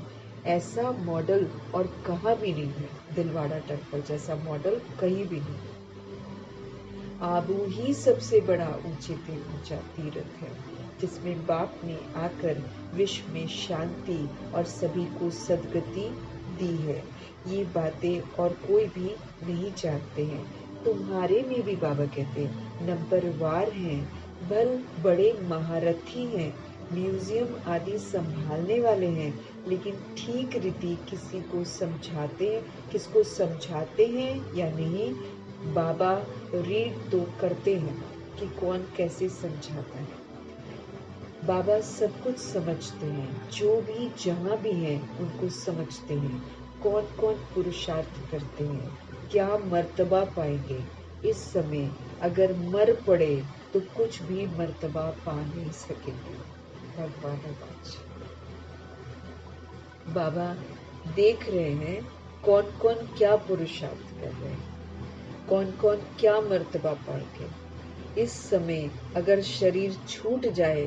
[SPEAKER 1] ऐसा मॉडल और कहाँ भी नहीं है, दिलवाड़ा टेम्पल जैसा मॉडल कहीं भी नहीं। आबू ही सबसे बड़ा ऊंचे ऊंचा तीर्थ है, जिसमें बाप ने आकर विश्व में शांति और सभी को सदगति दी है। ये बातें और कोई भी नहीं जानते हैं। तुम्हारे में भी बाबा कहते हैं नंबरवार हैं, बड़े महारथी हैं, म्यूजियम आदि संभालने वाले हैं, लेकिन ठीक रीति किसको समझाते हैं या नहीं। बाबा रीड तो करते हैं कि कौन कैसे समझाता है। बाबा सब कुछ समझते हैं, जो भी जहाँ भी हैं उनको समझते हैं। कौन कौन पुरुषार्थ करते हैं, क्या मर्तबा पाएंगे। इस समय अगर मर पड़े तो कुछ भी मर्तबा पा नहीं सकेंगे। भगवान आवाज बाबा देख रहे हैं कौन कौन क्या पुरुषार्थ कर रहे हैं, कौन कौन क्या मर्तबा पाएंगे। इस समय अगर शरीर छूट जाए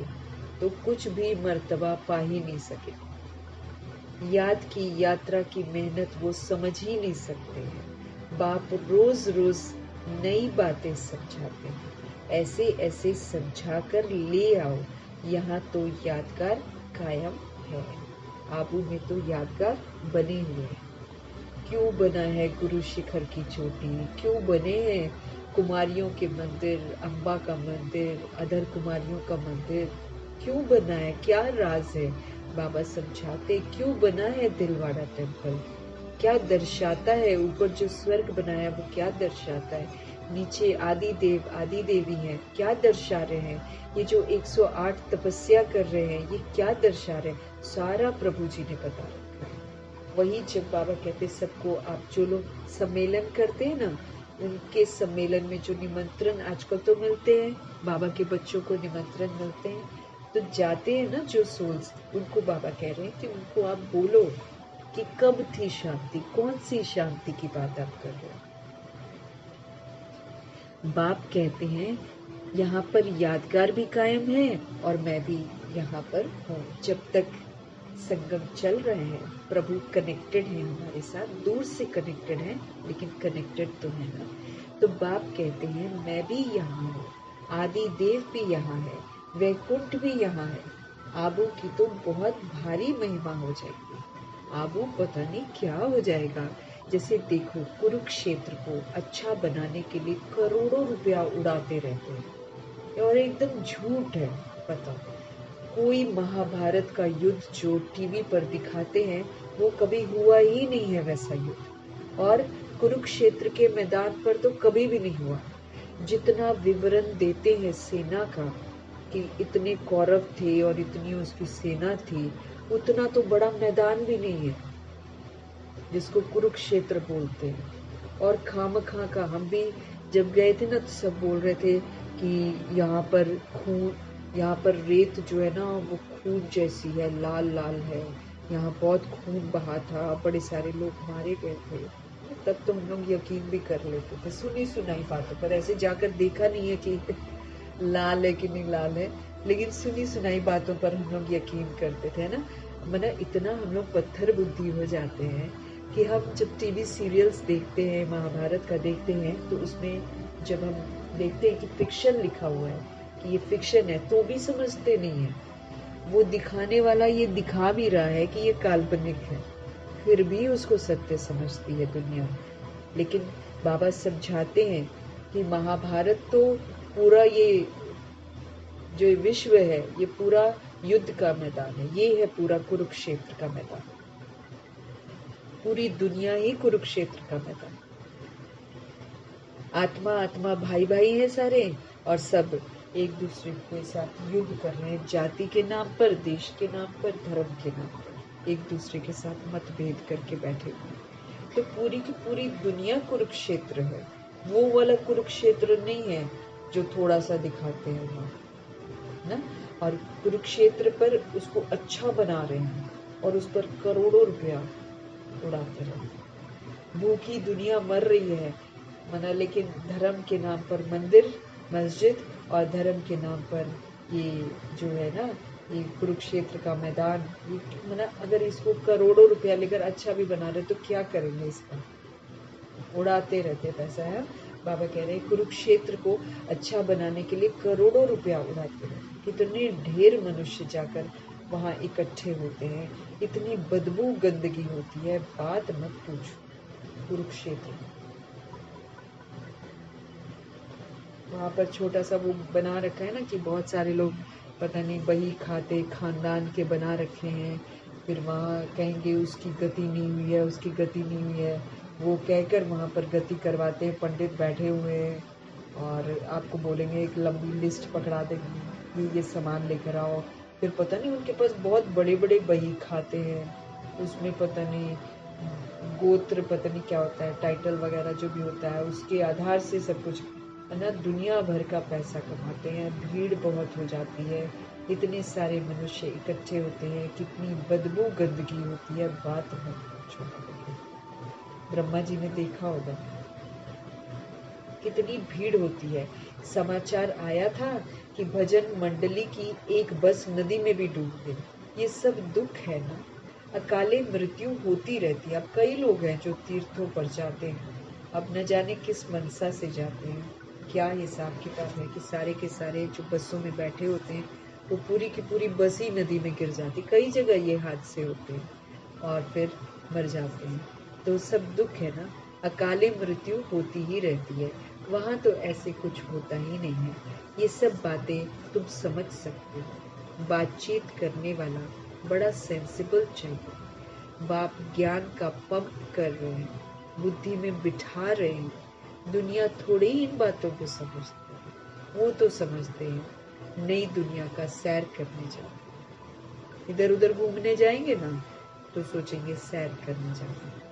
[SPEAKER 1] तो कुछ भी मर्तबा पा ही नहीं सके। याद की यात्रा की मेहनत वो समझ ही नहीं सकते हैं। बाप रोज रोज नई बातें समझाते हैं, ऐसे ऐसे समझा कर ले आओ। यहाँ तो यादगार कायम है, आबू में तो यादगार बने हुए हैं। क्यों बना है गुरु शिखर की चोटी, क्यों बने हैं कुमारियों के मंदिर, अम्बा का मंदिर, अदर कुमारियों का मंदिर, क्यों बना है, क्या राज है। बाबा समझाते क्यों बना है दिलवाड़ा टेम्पल, क्या दर्शाता है। ऊपर जो स्वर्ग बनाया वो क्या दर्शाता है, नीचे आदि देव आदि देवी हैं, क्या दर्शा रहे हैं। ये जो 108 तपस्या कर रहे हैं ये क्या दर्शा रहे हैं, सारा प्रभु जी ने बता रखा है। वही जब बाबा कहते सबको, आप जो लोग सम्मेलन करते हैं ना, उनके सम्मेलन में जो निमंत्रण आजकल तो मिलते हैं, बाबा के बच्चों को निमंत्रण मिलते हैं, तो जाते हैं ना जो सोल्स, उनको बाबा कह रहे हैं कि उनको आप बोलो कि कब थी शांति, कौन सी शांति की बात आप कर रहे हो। बाप कहते हैं यहाँ पर यादगार भी कायम है और मैं भी यहाँ पर हूँ। जब तक संगम चल रहे हैं, प्रभु कनेक्टेड है हमारे साथ, दूर से कनेक्टेड है लेकिन कनेक्टेड तो है ना। तो बाप कहते हैं मैं भी यहाँ हूँ, आदि देव भी यहाँ है, वैकुंठ भी यहाँ है। आबू की तो बहुत भारी महिमा हो जाएगी, आबू पता नहीं क्या हो जाएगा। जैसे देखो कुरुक्षेत्र को अच्छा बनाने के लिए करोड़ों रुपया उड़ाते रहते हैं और एकदम झूठ है। पता कोई महाभारत का युद्ध जो टीवी पर दिखाते हैं वो कभी हुआ ही नहीं है वैसा युद्ध, और कुरुक्षेत्र के मैदान पर तो कभी भी नहीं हुआ। जितना विवरण देते हैं सेना का कि इतने कौरव थे और इतनी उसकी सेना थी, उतना तो बड़ा मैदान भी नहीं है जिसको कुरुक्षेत्र बोलते हैं। और खामखा का हम भी जब गए थे ना तो सब बोल रहे थे कि यहाँ पर खून, यहाँ पर रेत जो है ना वो खून जैसी है, लाल लाल है, यहाँ बहुत खून बहा था, बड़े सारे लोग मारे गए थे। तब तो हम लोग यकीन भी कर लेते थे सुनी सुनाई बातों पर, ऐसे जाकर देखा नहीं है कि लाल है कि नहीं लाल है, लेकिन सुनी सुनाई बातों पर हम लोग यकीन करते थे ना। मना इतना हम लोग पत्थर बुद्धि हो जाते हैं कि हम जब टीवी सीरियल्स देखते हैं, महाभारत का देखते हैं, तो उसमें जब हम देखते हैं कि फिक्शन लिखा हुआ है कि ये फिक्शन है, तो भी समझते नहीं है। वो दिखाने वाला ये दिखा भी रहा है कि ये काल्पनिक है, फिर भी उसको सत्य समझती है दुनिया। लेकिन बाबा समझाते हैं कि महाभारत तो पूरा ये जो विश्व है ये पूरा युद्ध का मैदान है, ये है पूरा कुरुक्षेत्र का मैदान, पूरी दुनिया ही कुरुक्षेत्र का मैदान। आत्मा आत्मा भाई भाई है सारे, और सब एक दूसरे के साथ युद्ध कर रहे हैं, जाति के नाम पर, देश के नाम पर, धर्म के नाम पर एक दूसरे के साथ मतभेद करके बैठे हुए। तो पूरी की पूरी दुनिया कुरुक्षेत्र है, वो वाला कुरुक्षेत्र नहीं है जो थोड़ा सा दिखाते हैं वहाँ ना। और कुरुक्षेत्र पर उसको अच्छा बना रहे हैं और उस पर करोड़ों रुपया उड़ाते रहे। भूखी दुनिया मर रही है मना, लेकिन धर्म के नाम पर मंदिर मस्जिद और धर्म के नाम पर ये जो है ना ये कुरुक्षेत्र का मैदान, ये मना अगर इसको करोड़ों रुपया लेकर अच्छा भी बना रहे तो क्या करेंगे, इसका उड़ाते रहते पैसा है। बाबा कह रहे हैं कुरुक्षेत्र को अच्छा बनाने के लिए करोड़ों रुपया उड़ाते हैं। कितने ढेर मनुष्य जाकर वहाँ इकट्ठे होते हैं, इतनी बदबू गंदगी होती है, बात मत पूछो। कुरुक्षेत्र वहाँ पर छोटा सा वो बना रखा है ना कि बहुत सारे लोग पता नहीं बही खाते खानदान के बना रखे हैं, फिर वहाँ कहेंगे उसकी गति नहीं हुई है, उसकी गति नहीं हुई है, वो कहकर वहाँ पर गति करवाते हैं। पंडित बैठे हुए हैं और आपको बोलेंगे एक लंबी लिस्ट पकड़ा देंगे ये सामान लेकर आओ, फिर पता नहीं उनके पास बहुत बड़े बड़े बही खाते हैं, उसमें पता नहीं गोत्र पता नहीं क्या होता है, टाइटल वगैरह जो भी होता है उसके आधार से सब कुछ है ना, दुनिया भर का पैसा कमाते हैं। भीड़ बहुत हो जाती है, इतने सारे मनुष्य इकट्ठे होते हैं, कितनी बदबू गंदगी होती है, बात मत पूछो। ब्रह्मा जी ने देखा होगा कितनी भीड़ होती है। समाचार आया था कि भजन मंडली की एक बस नदी में भी डूब गई। ये सब दुख है ना, अकाले मृत्यु होती रहती है। अब कई लोग हैं जो तीर्थों पर जाते हैं, अब न जाने किस मनसा से जाते हैं, क्या हिसाब किताब है कि सारे के सारे जो बसों में बैठे होते हैं वो पूरी की पूरी बस ही नदी में गिर जाती। कई जगह ये हादसे होते हैं और फिर मर जाते हैं। तो सब दुख है ना, अकाले मृत्यु होती ही रहती है, वहाँ तो ऐसे कुछ होता ही नहीं है। ये सब बातें तुम समझ सकते हो। बातचीत करने वाला बड़ा सेंसिबल चाहिए। बाप ज्ञान का पंप कर रहे हैं, बुद्धि में बिठा रहे हैं। दुनिया थोड़ी ही इन बातों को समझती है, वो तो समझते हैं नई दुनिया का सैर करने जाओ। इधर उधर घूमने जाएंगे ना तो सोचेंगे सैर करने जाएंगे।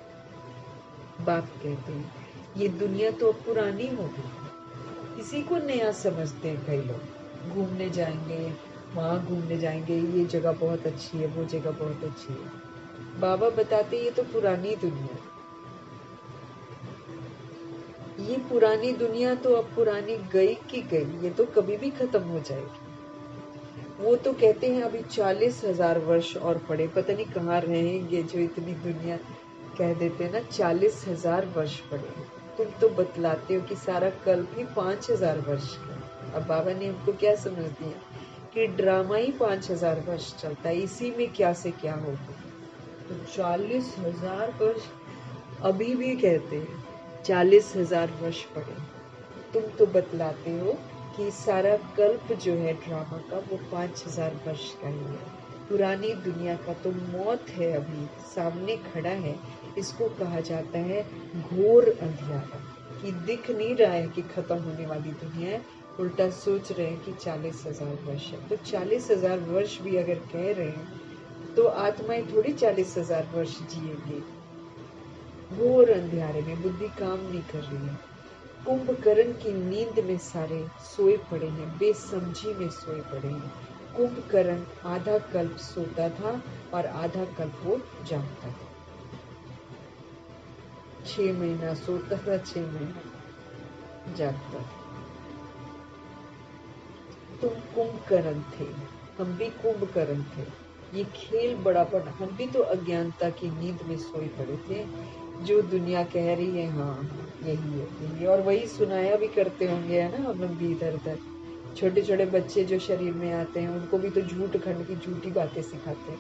[SPEAKER 1] बाप कहते हैं ये दुनिया तो अब पुरानी हो गई, इसी को नया समझते हैं कई लोग। घूमने जाएंगे, वहाँ घूमने जाएंगे, ये जगह बहुत अच्छी है, वो जगह बहुत अच्छी है। बाबा बताते ये तो पुरानी दुनिया है। ये पुरानी दुनिया तो अब पुरानी गई की गई, ये तो कभी भी खत्म हो जाएगी। वो तो कहते हैं अभी 40,000 वर्ष और पड़े, पता नहीं कहाँ रहेंगे जो इतनी दुनिया कह देते हैं ना 40,000 वर्ष पड़े। तुम तो बतलाते हो कि सारा कल्प ही 5,000 वर्ष का। अब बाबा ने हमको क्या समझ दिया कि ड्रामा ही 5,000 वर्ष चलता है, इसी में क्या से क्या होगा। तो 40,000 वर्ष अभी भी कहते हैं 40,000 वर्ष पड़े। तुम तो बतलाते हो कि सारा कल्प जो है ड्रामा का वो 5,000 वर्ष का ही है। पुरानी दुनिया का तो मौत है, अभी सामने खड़ा है। इसको कहा जाता है घोर अंधियारा, कि दिख नहीं रहा है कि खत्म होने वाली दुनिया है, उल्टा सोच रहे हैं कि 40,000 वर्ष है। तो 40,000 वर्ष भी अगर कह रहे हैं तो आत्माएं थोड़ी 40,000 वर्ष जिएंगे। घोर अंधियारे में बुद्धि काम नहीं कर रही है। कुंभकर्ण की नींद में सारे सोए पड़े हैं, बेसमझी में सोए पड़े हैं। कुंभकर्ण आधा कल्प सोता था और आधा कल्प वो जागता था। 6 महीना सोता था, 6 महीना जागता था। तुम कुंभकर्ण थे, हम भी कुंभकर्ण थे। ये खेल बड़ा बड़ा, हम भी तो अज्ञानता की नींद में सोए पड़े थे। जो दुनिया कह रही है हाँ यही है, यही है, और वही सुनाया भी करते होंगे, है ना। हम लोग भी इधर उधर छोटे छोटे बच्चे जो शरीर में आते हैं उनको भी तो झूठ खंड की झूठी बातें सिखाते हैं।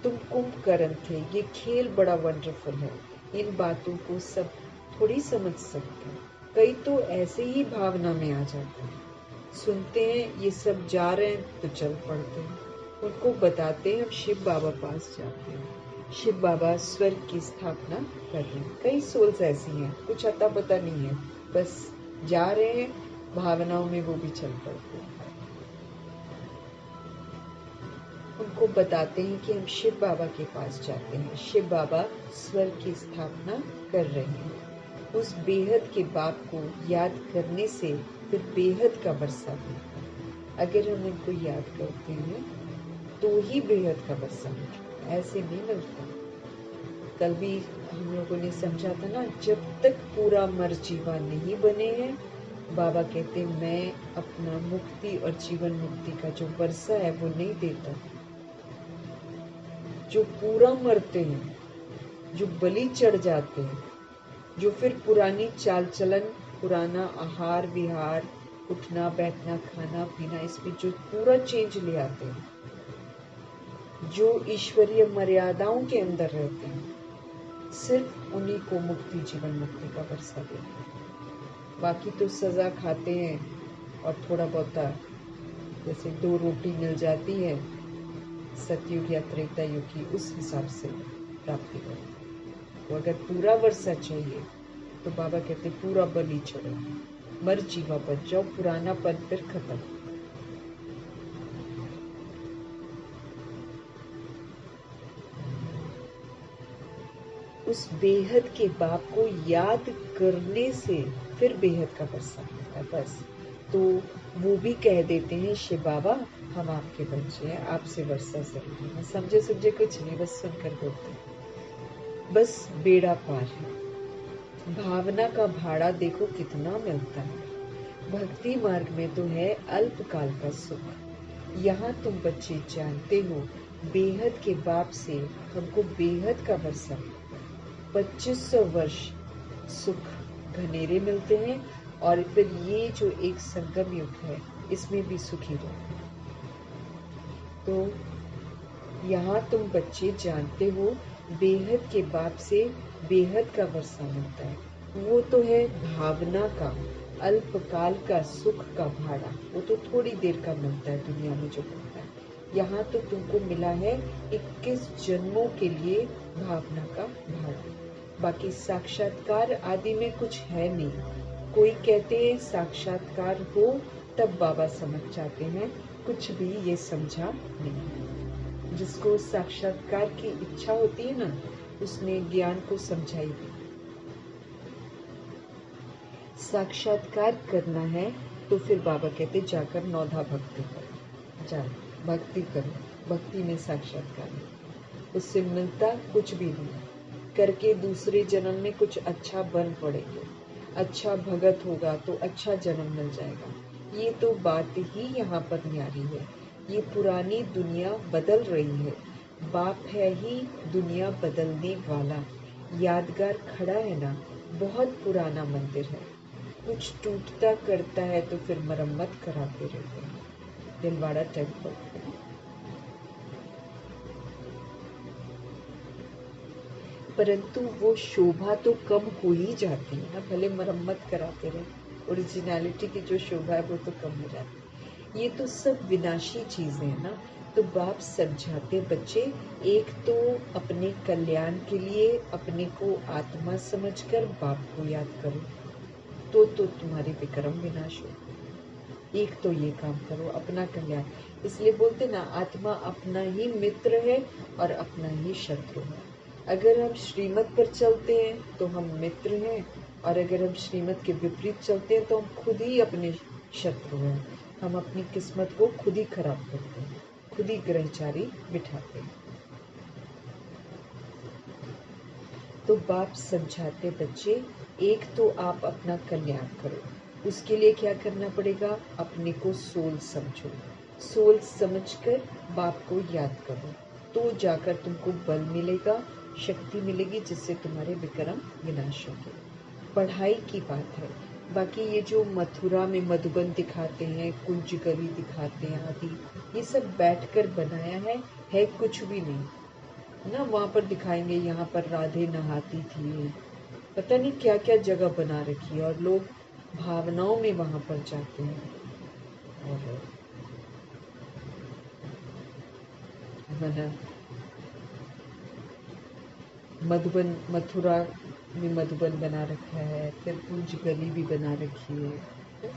[SPEAKER 1] तुम कुंभकर्ण थे, ये खेल बड़ा वंडरफुल है। इन बातों को सब थोड़ी समझ सकते हैं, कई तो ऐसे ही भावना में आ जाते हैं। सुनते हैं ये सब जा रहे हैं तो चल पड़ते हैं। उनको बताते हैं हम शिव बाबा पास जाते हैं, शिव बाबा स्वर्ग की स्थापना कर रहे हैं। कई सोल्स ऐसी हैं, कुछ अता पता नहीं है, बस जा रहे हैं, भावनाओं में वो भी चल पड़ते हैं। उनको बताते हैं कि हम शिव बाबा के पास जाते हैं, शिव बाबा स्वर्ग की स्थापना कर रहे हैं। उस बेहद के बाप को याद करने से फिर बेहद का वर्षा मिलता है। अगर हम उनको याद करते हैं तो ही बेहद का वर्षा मिलता है, ऐसे नहीं मिलता। कल भी हम लोगों ने समझा था ना, जब तक पूरा मर्जीवा नहीं बने हैं, बाबा कहते मैं अपना मुक्ति और जीवन मुक्ति का जो वर्षा है वो नहीं देता। जो पूरा मरते हैं, जो बलि चढ़ जाते हैं, जो फिर पुरानी चाल चलन, पुराना आहार विहार, उठना बैठना खाना पीना, इसमें जो पूरा चेंज ले आते हैं, जो ईश्वरीय मर्यादाओं के अंदर रहते हैं, सिर्फ उन्हीं को मुक्ति जीवन मुक्ति का वर्षा देते हैं। बाकी तो सजा खाते हैं और थोड़ा बहुत जैसे 2 रोटी मिल जाती है सतयुग या त्रेता युग की, उस हिसाब से प्राप्ति करें। तो अगर पूरा वर्षा चाहिए तो बाबा कहते पूरा बलि चढ़ो, मर जीवा बच जाओ, पुराना पद फिर खत्म। उस बेहद के बाप को याद करने से फिर बेहद का वर्षा होता है, बस। तो वो भी कह देते हैं शिव बाबा हम आपके बच्चे हैं, आपसे वर्षा जरूरी है। समझे समझे कुछ नहीं, बस सुनकर बोलते हैं, बस बेड़ा पार है। भावना का भाड़ा देखो कितना मिलता है। भक्ति मार्ग में तो है अल्पकाल का सुख। यहाँ तुम बच्चे जानते हो बेहद के बाप से हमको बेहद का वर्षा मिलता है। 2500 वर्ष सुख घनेरे मिलते हैं और फिर ये जो एक संगम युग है इसमें भी सुखी रहो। तो यहाँ तुम बच्चे जानते हो, बेहद के बाप से बेहद का वर्षा मिलता है। वो तो है भावना का, अल्पकाल का सुख का भाड़ा। वो तो थोड़ी देर का मिलता है दुनिया में जो मिलता है। यहाँ तो तुमको मिला है 21 जन्मों के लिए भावना का भाड़ा। बाकी साक्षात्कार आदि में कुछ है नहीं। कोई कहते हैं साक्षात्कार हो तब बाबा समझ जाते हैं, कुछ भी ये समझा नहीं। जिसको साक्षात्कार की इच्छा होती है ना, उसने ज्ञान को समझाई दी। साक्षात्कार करना है तो फिर बाबा कहते जाकर नौधा भक्ति करो, जा भक्ति करो, भक्ति में साक्षात्कार है। उससे मिलता कुछ भी नहीं। करके दूसरे जन्म में कुछ अच्छा बन पड़ेगा, अच्छा भगत होगा तो अच्छा जन्म मिल जाएगा। ये तो बात ही यहाँ पर न्यारी है। ये पुरानी दुनिया बदल रही है। बाप है ही दुनिया बदलने वाला। यादगार खड़ा है ना, बहुत पुराना मंदिर है। कुछ टूटता करता है तो फिर मरम्मत कराते रहते हैं। दिलवाड़ा टेम्पल। परंतु वो शोभा तो कम हो ही जाती है ना, भले मरम्मत कराते रहे, ओरिजिनलिटी की जो शोभा है वो तो कम हो जाती है। ये तो सब विनाशी चीजें हैं ना। तो बाप समझाते बच्चे, एक तो अपने कल्याण के लिए अपने को आत्मा समझकर बाप को याद करो, तो तुम्हारे विक्रम विनाश हो। एक तो ये काम करो, अपना कल्याण। इसलिए बोलते ना, आत्मा अपना ही मित्र है और अपना ही शत्रु है। अगर हम श्रीमत पर चलते हैं तो हम मित्र हैं, और अगर हम श्रीमत के विपरीत चलते हैं तो हम खुद ही अपने शत्रु हैं। हम अपनी किस्मत को खुद ही खराब करते हैं, खुद ही ग्रहचारी बिठाते हैं। तो बाप समझाते बच्चे, एक तो आप अपना कल्याण करो। उसके लिए क्या करना पड़ेगा? अपने को सोल समझो। सोल समझकर बाप को याद करो, तो जाकर तुमको बल मिलेगा, शक्ति मिलेगी, जिससे तुम्हारे विक्रम विनाश होंगे। पढ़ाई की बात है। बाकी ये जो मथुरा में मधुबन दिखाते हैं, कुंज गली दिखाते हैं आदि, ये सब बैठकर बनाया है कुछ भी नहीं ना। वहाँ पर दिखाएंगे यहाँ पर राधे नहाती थी, पता नहीं क्या क्या जगह बना रखी है, और लोग भावनाओं में वहाँ पर जाते हैं। और मधुबन, मथुरा में मधुबन बना रखा है, फिर कुंज गली भी बना रखी है,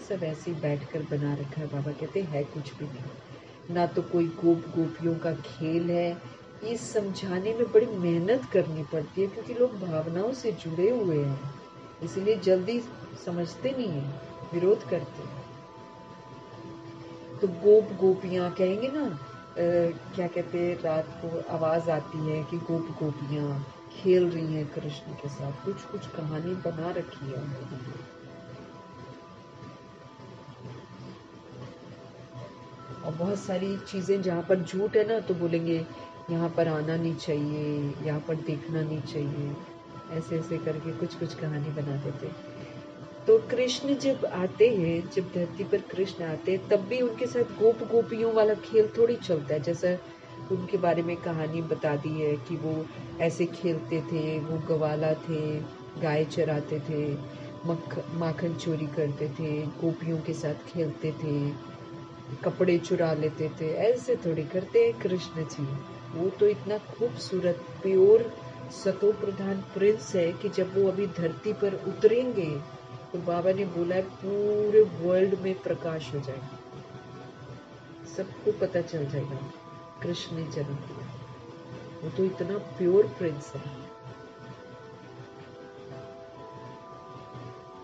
[SPEAKER 1] सब ऐसे ही बैठ कर बना रखा है। बाबा कहते हैं कुछ भी नहीं। ना तो कोई गोप गोपियों का खेल है। ये समझाने में बड़ी मेहनत करनी पड़ती है, क्योंकि लोग भावनाओं से जुड़े हुए हैं, इसलिए जल्दी समझते नहीं है, विरोध करते हैं। तो गोप गोपियाँ कहेंगे ना, क्या कहते हैं, रात को आवाज आती है कि गोप गोपियाँ खेल रही हैं कृष्ण के साथ, कुछ कुछ कहानी बना रखी है उनके लिए। और बहुत सारी चीजें जहाँ पर झूठ है ना, तो बोलेंगे यहाँ पर आना नहीं चाहिए, यहाँ पर देखना नहीं चाहिए, ऐसे ऐसे करके कुछ कुछ कहानी बना देते। तो कृष्ण जब आते हैं, जब धरती पर कृष्ण आते हैं, तब भी उनके साथ गोप गोपियों वाला खेल थोड़ी चलता है। जैसा उनके बारे में कहानी बता दी है कि वो ऐसे खेलते थे, वो गवाला थे, गाय चराते थे, माखन चोरी करते थे, गोपियों के साथ खेलते थे, कपड़े चुरा लेते थे। ऐसे थोड़ी करते हैं कृष्ण जी। वो तो इतना खूबसूरत प्योर सतो प्रधान प्रिंस है कि जब वो अभी धरती पर उतरेंगे तो बाबा ने बोला है पूरे वर्ल्ड में प्रकाश हो जाएगा, सबको पता चल जाएगा कृष्ण ने जन्म लिया। वो तो इतना प्योर प्रिंस है।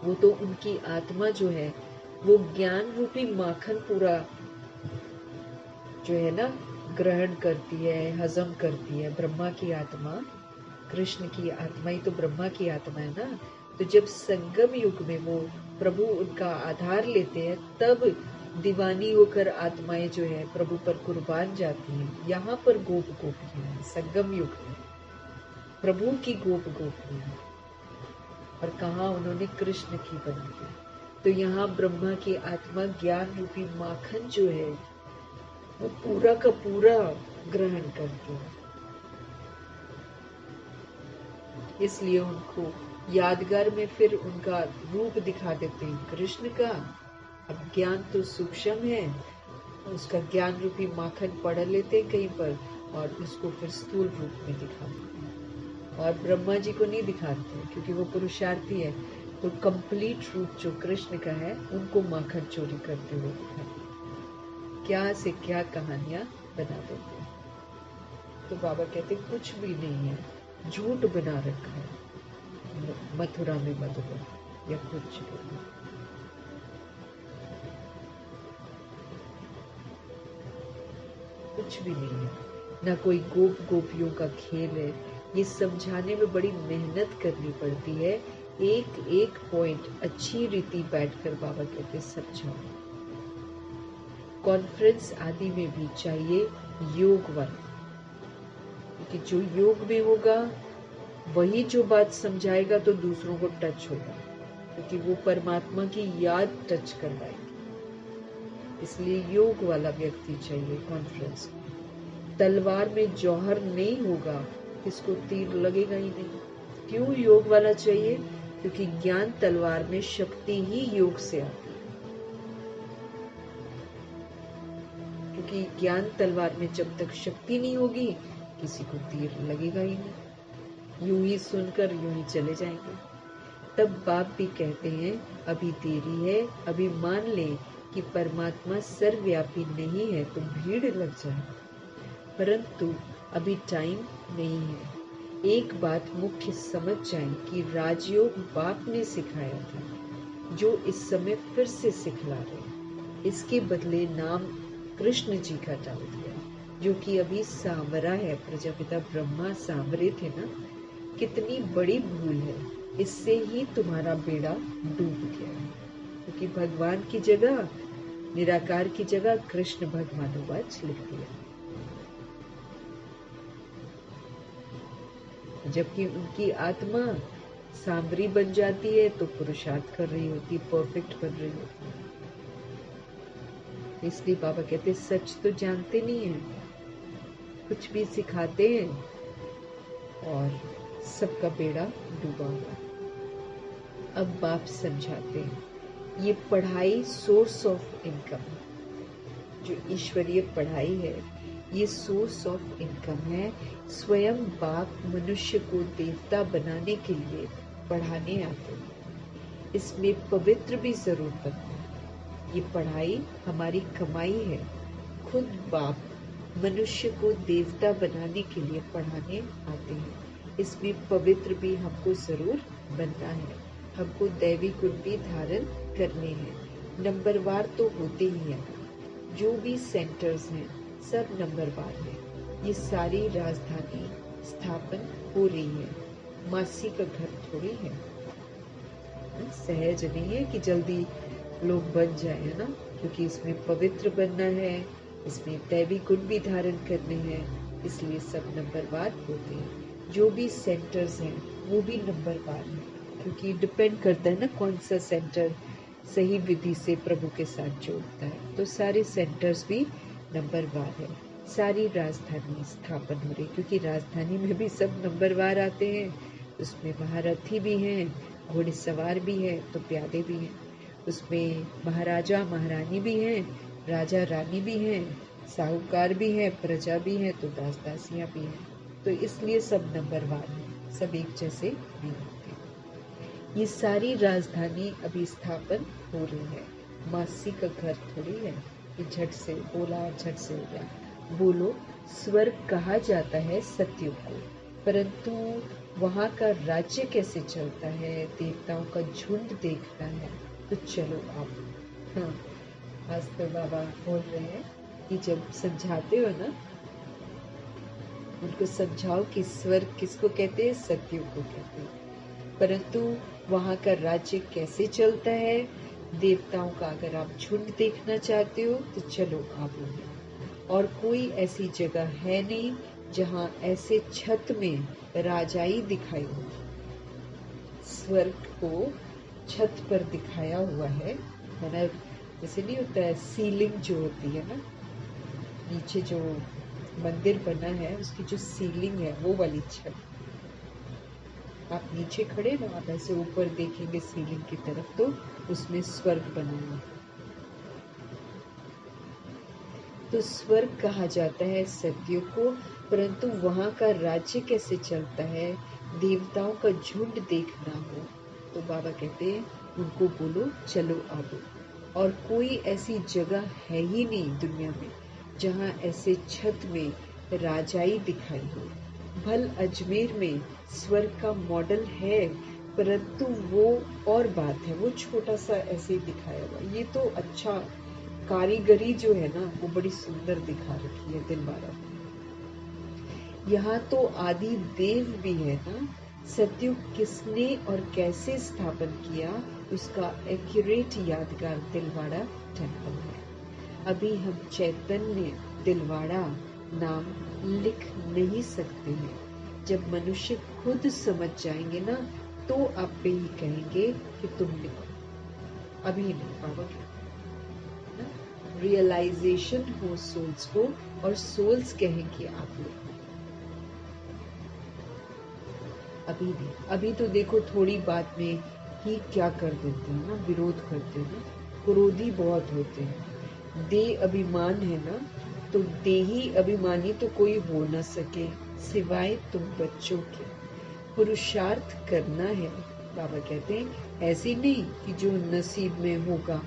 [SPEAKER 1] वो तो उनकी आत्मा जो है वो ज्ञान रूपी माखन पूरा जो है ना ग्रहण करती है, हजम करती है। ब्रह्मा की आत्मा, कृष्ण की आत्मा ही तो ब्रह्मा की आत्मा है ना। तो जब संगम युग में वो प्रभु उनका आधार लेते हैं, तब दीवानी होकर आत्माएं जो है प्रभु पर कुर्बान जाती हैं। यहाँ पर गोप गोपियां हैं संगम युग में, प्रभु की गोप गोपियां, और कहा उन्होंने कृष्ण की बनी है। तो यहाँ ब्रह्मा की आत्मा ज्ञान रूपी माखन जो है वो पूरा का पूरा ग्रहण करते हैं। इसलिए उनको यादगार में फिर उनका रूप दिखा देते हैं कृष्ण का। अब ज्ञान तो सूक्ष्म है, उसका ज्ञान रूपी माखन पढ़ लेते हैं कहीं पर और उसको फिर स्थूल रूप में दिखाते हैं। और ब्रह्मा जी को नहीं दिखाते क्योंकि वो पुरुषार्थी है, तो कंप्लीट रूप जो कृष्ण का है उनको माखन चोरी करते हुए दिखाते हैं। क्या से क्या कहानियां बना देते हैं। तो बाबा कहते कुछ भी नहीं है, झूठ बना रखा है मथुरा में मधुबन या कुछ भी। कुछ भी नहीं है, ना कोई गोप गोपियों का खेल है। ये समझाने में बड़ी मेहनत करनी पड़ती है, एक एक पॉइंट अच्छी रीति बैठकर बाबा कहते समझाओ। कॉन्फ्रेंस आदि में भी चाहिए योग वाला, क्योंकि जो योग में होगा वही जो बात समझाएगा तो दूसरों को टच होगा, क्योंकि वो परमात्मा की याद टच करवाएगी। इसलिए योग वाला व्यक्ति चाहिए कॉन्फ्रेंस में। तलवार में जौहर नहीं होगा, इसको तीर लगेगा ही नहीं। क्यों योग वाला चाहिए? क्योंकि ज्ञान तलवार में शक्ति ही योग से आती है। क्योंकि ज्ञान तलवार में जब तक शक्ति नहीं होगी किसी को तीर लगेगा ही नहीं, यूं ही सुनकर यूं ही चले जाएंगे। तब बाप भी कहते हैं अभी देरी है, अभी मान ले कि परमात्मा सर्वव्यापी नहीं है तो भीड़ लग जाए, परंतु अभी टाइम नहीं है। एक बात मुख्य समझ जाएं कि राजयोग बाप ने सिखाया था, जो इस समय फिर से सिखला रहे। इसके बदले नाम कृष्ण जी का डाल दिया, जो कि अभी सांवरा है। प्रजापिता ब्रह्मा सांवरे थे ना, कितनी बड़ी भूल है। इससे ही तुम्हारा बेड़ा डूब गया है, क्योंकि भगवान की जगह, निराकार की जगह कृष्ण भगवानुवाच लिख दिया, जबकि उनकी आत्मा सांवरी बन जाती है तो पुरुषार्थ कर रही होती, परफेक्ट बन रही होती। इसलिए बाबा कहते सच तो जानते नहीं है, कुछ भी सिखाते हैं और सबका बेड़ा डूबा हुआ। अब बाप समझाते हैं ये पढ़ाई सोर्स ऑफ इनकम, जो ईश्वरीय पढ़ाई है ये सोर्स ऑफ इनकम है। स्वयं बाप मनुष्य को देवता बनाने के लिए पढ़ाने आते हैं। इसमें पवित्र भी जरूर बनते हैं। ये पढ़ाई हमारी कमाई है। खुद बाप मनुष्य को देवता बनाने के लिए पढ़ाने आते हैं। इसमें पवित्र भी हमको जरूर बनना है, हमको दैवी गुण भी धारण करने हैं। नंबरवार तो होते ही हैं, जो भी सेंटर्स हैं सब नंबरवार है। ये सारी राजधानी स्थापन हो रही है, मासी का घर थोड़ी है। सहज नहीं है कि जल्दी लोग बन जाए, है ना, क्योंकि इसमें पवित्र बनना है, इसमें दैवी गुण भी धारण करने हैं। इसलिए सब नंबरवार होते हैं। जो भी सेंटर्स हैं वो भी नंबरवार है, क्योंकि डिपेंड करता है ना कौन सा सेंटर सही विधि से प्रभु के साथ जोड़ता है। तो सारे सेंटर्स भी नंबरवार है। सारी राजधानी स्थापन हो रही, क्योंकि राजधानी में भी सब नंबरवार आते हैं। उसमें महारथी भी हैं, घोड़सवार भी है, तो प्यादे भी हैं। उसमें महाराजा महारानी भी हैं, राजा रानी भी हैं, साहूकार भी हैं, प्रजा भी है, तो दास दासियां भी हैं। तो इसलिए सब नंबरवार हैं, सब एक जैसे नहीं होते। ये सारी राजधानी अभी स्थापन हो रही है, मासी का घर थोड़ी है कि झट से बोला झट से हो गया। बोलो स्वर्ग कहा जाता है सत्युग को, परंतु वहाँ का राज्य कैसे चलता है, देवताओं का झुंड देखना है। तो चलो आप, हाँ, आज तो बाबा बोल रहे हैं कि जब समझाते हो ना, उनको समझाओ कि स्वर्ग किसको कहते हैं, सत्युग को कहते हैं, परंतु वहाँ का राज्य कैसे चलता है, देवताओं का अगर आप झुंड देखना चाहते हो तो चलो आप लोग। और कोई ऐसी जगह है नहीं जहाँ ऐसे छत में राजाई दिखाई हो। स्वर्ग को छत पर दिखाया हुआ है, जैसे नहीं होता है सीलिंग जो होती है ना, नीचे जो मंदिर बना है उसकी जो सीलिंग है वो वाली छत, आप नीचे खड़े ना, आप ऐसे ऊपर देखेंगे सीलिंग की तरफ तो उसमें स्वर्ग बना है। तो स्वर्ग कहा जाता है सत्युग को, परंतु वहाँ का राज्य कैसे चलता है, देवताओं का झुंड देखना हो तो बाबा कहते हैं उनको बोलो चलो आओ। और कोई ऐसी जगह है ही नहीं दुनिया में जहाँ ऐसे छत में राजाई दिखाई हो। भल अजमेर में स्वर्ग का मॉडल है, परंतु वो और बात है, वो छोटा सा ऐसे ही दिखाया हुआ। ये तो अच्छा कारीगरी जो है ना वो बड़ी सुंदर दिखा रखी है दिलवारा में। यहाँ तो आदि देव भी है ना, सतयुग किसने और कैसे स्थापन किया उसका एक्यूरेट यादगार दिलवाड़ा टेम्पल है। अभी हम चैतन्य दिलवाड़ा नाम लिख नहीं सकते हैं। जब मनुष्य खुद समझ जाएंगे ना तो आप पे ही कहेंगे कि तुम लिखो, अभी नहीं पाओगे। रियलाइजेशन हो सोल्स को और सोल्स कहेंगे आप लिखो, अभी नहीं। अभी तो देखो थोड़ी बात में ही क्या कर देते हैं ना, विरोध करते हैं ना, क्रोधी बहुत होते हैं। दे अभिमान है ना, तो देही अभिमानी तो कोई हो न सके सिवाय तुम बच्चों के। पुरुषार्थ करना है, बाबा कहते हैं ऐसे नहीं कि जो नसीब में होगा।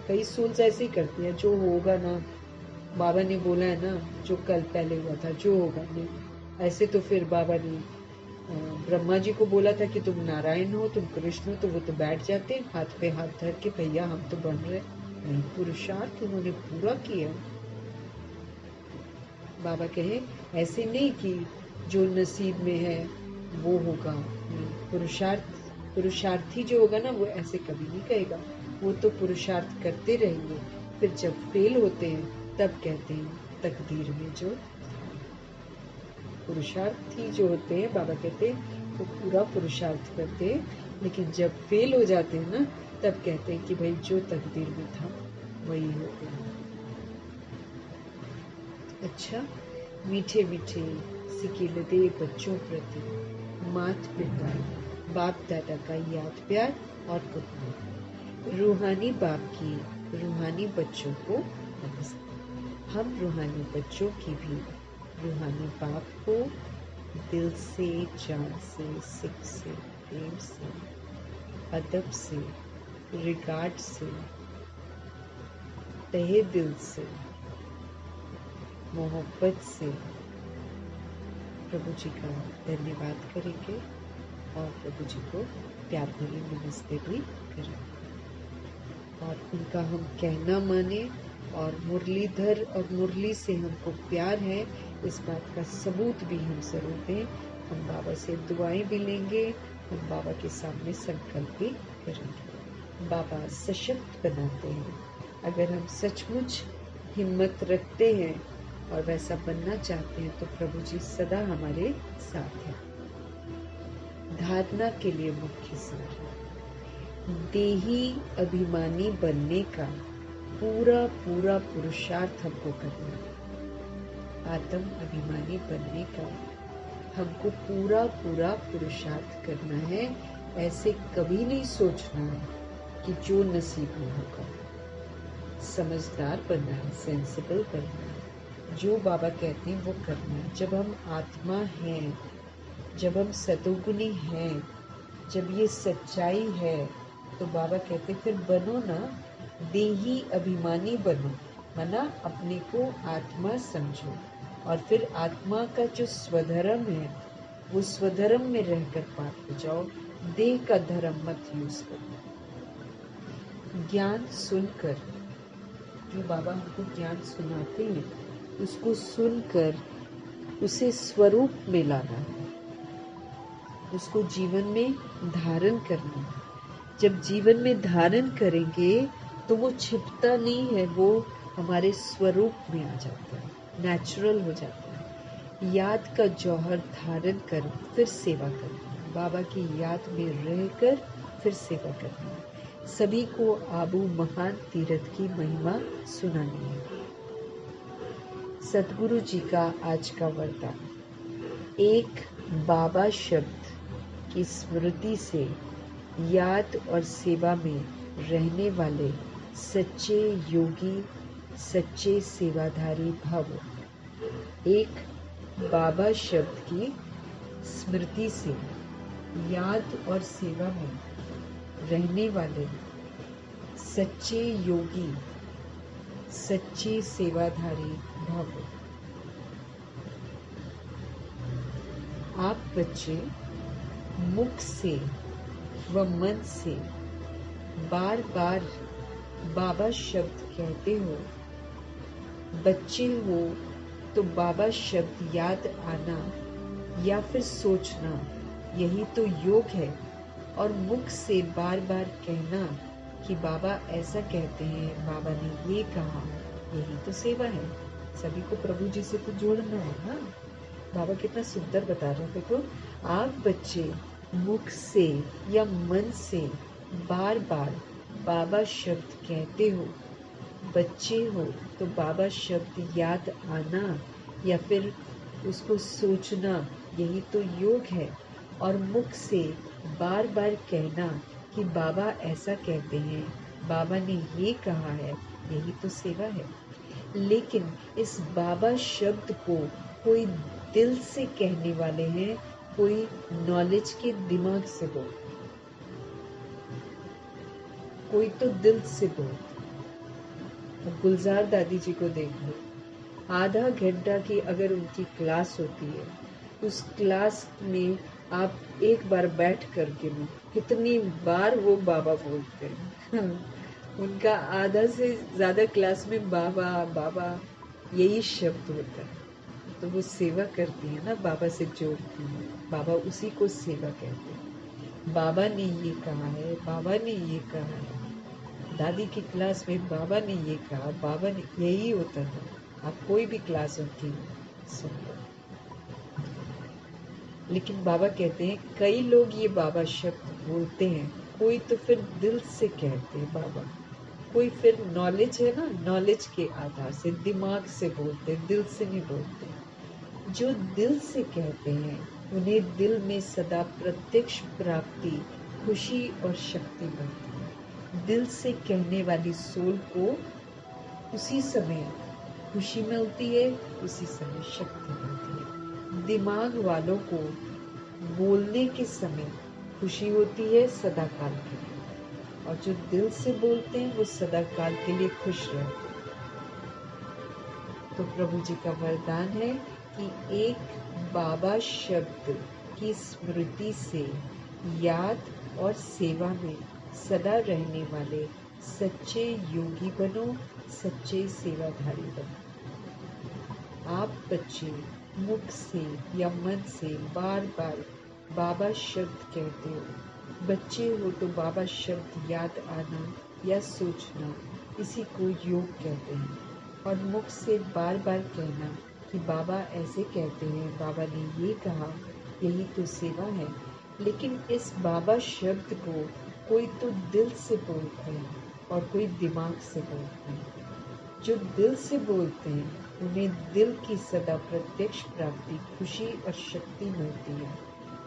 [SPEAKER 1] कई सोल्स ऐसे ही करती हैं, जो होगा ना, बाबा ने बोला है ना जो कल पहले हुआ था जो होगा नहीं। ऐसे तो फिर बाबा ने ब्रह्मा जी को बोला था कि तुम नारायण हो, तुम कृष्ण हो, तो वो तो बैठ जाते हाथ पे हाथ धर के, भैया हम तो बन रहे नहीं। पुरुषार्थ उन्होंने पूरा किया। बाबा कहे ऐसे नहीं कि जो नसीब में है वो होगा, पुरुषार्थी जो होगा ना वो ऐसे कभी नहीं कहेगा। वो तो पुरुषार्थ करते रहेंगे, फिर जब फेल होते हैं तब कहते हैं तकदीर में जो। पुरुषार्थी जो होते हैं बाबा कहते हैं वो पूरा पुरुषार्थ करते हैं, लेकिन जब फेल हो जाते हैं ना तब कहते हैं कि भाई जो तकदीर में था वही हो गया। अच्छा, मीठे मीठे सिकिलदे बच्चों प्रति मात पिता बाप दादा का याद प्यार और कुर्बानी। रूहानी बाप की रूहानी बच्चों को नमस्ते। हम रूहानी बच्चों की भी रूहानी बाप को दिल से, जान से, सिक से, प्रेम से, अदब से, रिगार्ड से, तहे दिल से, मोहब्बत से प्रभु जी का धन्यवाद करेंगे और प्रभु जी को प्यार भरी नमस्ते भी करेंगे और उनका हम कहना माने। और मुरलीधर और मुरली से हमको प्यार है इस बात का सबूत भी हम जरूर दें। हम बाबा से दुआएं भी लेंगे, हम बाबा के सामने संकल्प भी करेंगे। बाबा सशक्त बनाते हैं। अगर हम सचमुच हिम्मत रखते हैं और वैसा बनना चाहते हैं तो प्रभु जी सदा हमारे साथ हैं। धारणा के लिए मुख्य सार, देही अभिमानी बनने का पूरा पूरा पुरुषार्थ हमको करना है। आत्म अभिमानी बनने का हमको पूरा पूरा पुरुषार्थ करना है। ऐसे कभी नहीं सोचना है कि जो नसीब में होगा। समझदार बनना है, सेंसिबल बनना है, जो बाबा कहते हैं वो करना है। जब हम आत्मा हैं, जब हम सतोगुनी हैं, जब ये सच्चाई है तो बाबा कहते फिर बनो ना देही अभिमानी बनो, मना अपने को आत्मा समझो और फिर आत्मा का जो स्वधर्म है वो स्वधर्म में रहकर पार हो जाओ। देह का धर्म मत यूज करो। ज्ञान सुनकर, जो बाबा हमको ज्ञान सुनाते हैं उसको सुनकर उसे स्वरूप में लाना है, उसको जीवन में धारण करना है। जब जीवन में धारण करेंगे तो वो छिपता नहीं है, वो हमारे स्वरूप में आ जाता है, नेचुरल हो जाता है। याद का जौहर धारण कर फिर सेवा करना है, बाबा की याद में रहकर फिर सेवा करना है। सभी को आबू महान तीर्थ की महिमा सुनानी है। सतगुरु जी का आज का वरदान। एक बाबा शब्द की स्मृति से याद और सेवा में रहने वाले सच्चे योगी, सच्चे सेवाधारी भव। एक बाबा शब्द की स्मृति से याद और सेवा में रहने वाले सच्चे योगी, सच्चे सेवाधारी भव। आप बच्चे मुख से व मन से बार बार बाबा शब्द कहते हो। बच्चे हो तो बाबा शब्द याद आना या फिर सोचना, यही तो योग है। और मुख से बार बार कहना कि बाबा ऐसा कहते हैं, बाबा ने ये कहा, यही तो सेवा है। सभी को प्रभु जी से तो जोड़ना है ना। बाबा कितना सुंदर बता रहे हैं। देखो, आप बच्चे मुख से या मन से बार बार बाबा शब्द कहते हो। बच्चे हो तो बाबा शब्द याद आना या फिर उसको सोचना, यही तो योग है। और मुख से बार बार कहना कि बाबा ऐसा कहते हैं, बाबा ने ये कहा है, यही तो सेवा है। लेकिन इस बाबा शब्द को कोई दिल से कहने वाले हैं, कोई नॉलेज के दिमाग से बोल, कोई तो दिल से बोल। गुलजार दादी जी को देख लो, आधा घंटा की अगर उनकी क्लास होती है, उस क्लास में आप एक बार बैठ करके लो, कितनी बार वो बाबा बोलते हैं। उनका आधा से ज्यादा क्लास में बाबा बाबा यही शब्द होता है। तो वो सेवा करती है ना, बाबा से जोड़ती है। बाबा उसी को सेवा कहते हैं। बाबा ने ये कहा है, बाबा ने ये कहा है। दादी की क्लास में बाबा ने ये कहा, बाबा ने, यही होता था। आप कोई भी क्लास होती सुन लो। लेकिन बाबा कहते हैं कई लोग ये बाबा शब्द बोलते हैं, कोई तो फिर दिल से कहते हैं बाबा, कोई फिर नॉलेज है ना, नॉलेज के आधार से दिमाग से बोलते, दिल से नहीं बोलते। जो दिल से कहते हैं उन्हें दिल में सदा प्रत्यक्ष प्राप्ति, खुशी और शक्ति मिलती है। दिल से कहने वाली सोल को उसी समय खुशी मिलती है, उसी समय शक्ति मिलती है। दिमाग वालों को बोलने के समय खुशी होती है सदा काल के लिए, और जो दिल से बोलते हैं वो सदा काल के लिए खुश रहते हैं। तो प्रभु जी का वरदान है कि एक बाबा शब्द की स्मृति से याद और सेवा में सदा रहने वाले सच्चे योगी बनो, सच्चे सेवाधारी बनो। आप बच्चे मुख से या मन से बार बार बाबा शब्द कहते हो। बच्चे हो तो बाबा शब्द याद आना या सोचना, इसी को योग कहते हैं। और मुख से बार बार कहना कि बाबा ऐसे कहते हैं, बाबा ने ये कहा, यही तो सेवा है। लेकिन इस बाबा शब्द को कोई तो दिल से बोलते हैं और कोई दिमाग से बोलते हैं। जो दिल से बोलते हैं उन्हें दिल की सदा प्रत्यक्ष प्राप्ति, खुशी और शक्ति मिलती है।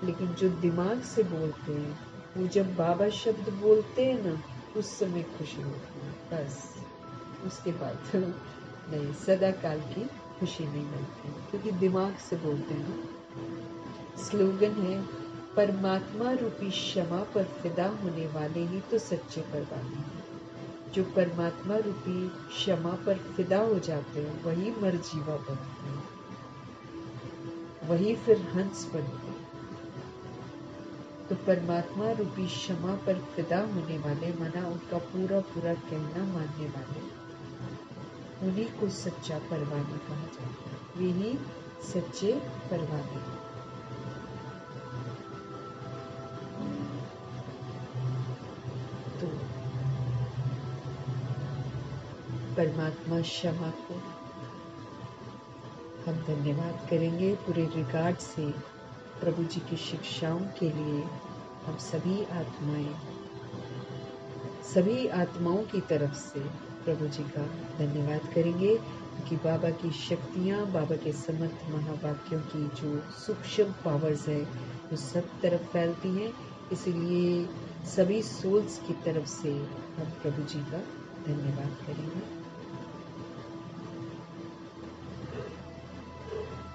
[SPEAKER 1] लेकिन जो दिमाग से बोलते हैं, वो जब बाबा शब्द बोलते हैं ना, उस समय खुशी होती है, बस। उसके बाद नहीं, सदा काल की खुशी नहीं मिलती, क्योंकि दिमाग से बोलते हैं ना। स्लोगन है, परमात्मा रूपी क्षमा पर फिदा होने वाले ही तो सच्चे परवाने हैं। जो परमात्मा रूपी क्षमा पर फिदा हो जाते हैं, वही मरजीवा बनते हैं, वही फिर हंस बनते हैं। तो परमात्मा रूपी क्षमा पर फिदा होने वाले, माना उनका पूरा पूरा कहना मानने वाले, उन्हीं को सच्चा परवाना कहा जाता है। वे ही सच्चे परवाने हैं। तो परमात्मा क्षमा को हम धन्यवाद करेंगे पूरे रिगार्ड से। प्रभु जी की शिक्षाओं के लिए हम सभी आत्माओं की तरफ से प्रभु जी का धन्यवाद करेंगे। कि बाबा की शक्तियाँ, बाबा के समर्थ महावाक्यों की जो सूक्ष्म पावर्स है वो सब तरफ फैलती हैं। इसीलिए सभी सोल्स की तरफ से हम प्रभु जी का धन्यवाद करेंगे।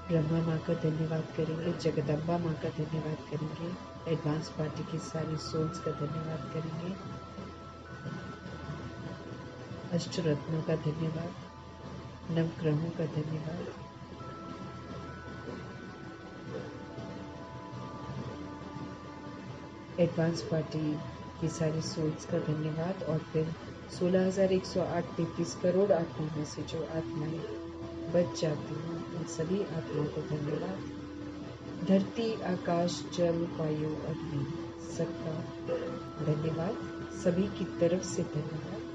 [SPEAKER 1] ब्रह्मा माँ का धन्यवाद करेंगे, जगदम्बा माँ का धन्यवाद करेंगे, एडवांस पार्टी की सारी सोल्स का धन्यवाद करेंगे, अष्टरत्नों का धन्यवाद, नवग्रहों का धन्यवाद, एडवांस पार्टी की सारी सोल्स का धन्यवाद, और फिर 16,108 करोड़ आत्माओं में से जो आत्माएं बच जाती हैं उन सभी आत्माओं को धन्यवाद। धरती, आकाश, जल, वायु, अग्नि सबका धन्यवाद, सभी की तरफ से धन्यवाद।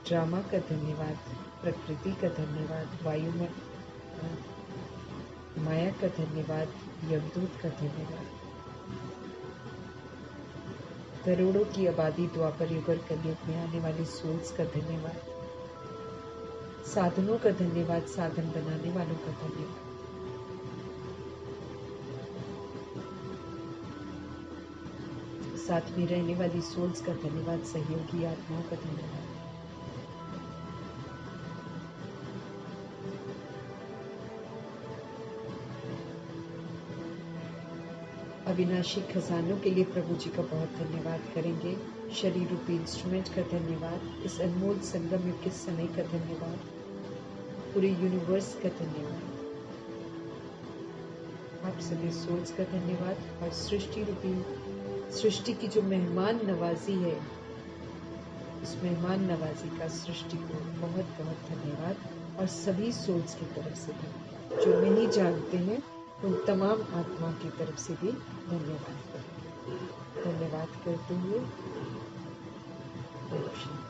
[SPEAKER 1] ड्रामा का धन्यवाद, प्रकृति का धन्यवाद, माया का धन्यवाद, यमदूत का धन्यवाद। करोड़ों की आबादी द्वापर युग और कलयुग में आने वाली सोल्स का धन्यवाद। साधनों का धन्यवाद, साधन बनाने वालों का धन्यवाद। साथ में रहने वाली सोल्स का धन्यवाद, सहयोगी आत्माओं का धन्यवाद। अविनाशी खजानों के लिए प्रभु जी का बहुत धन्यवाद करेंगे। शरीर रूपी इंस्ट्रूमेंट का धन्यवाद, इस अनमोल संगम युग के समय का धन्यवाद, पूरे यूनिवर्स का धन्यवाद, आप सभी सोल्स का धन्यवाद, और सृष्टि की जो मेहमान नवाजी है, उस मेहमान नवाजी का सृष्टि को बहुत बहुत धन्यवाद, और सभी सोल्स की तरफ से भी जो नहीं जानते हैं उन तमाम आत्माओं की तरफ से भी धन्यवाद करते हुए ओम शांति।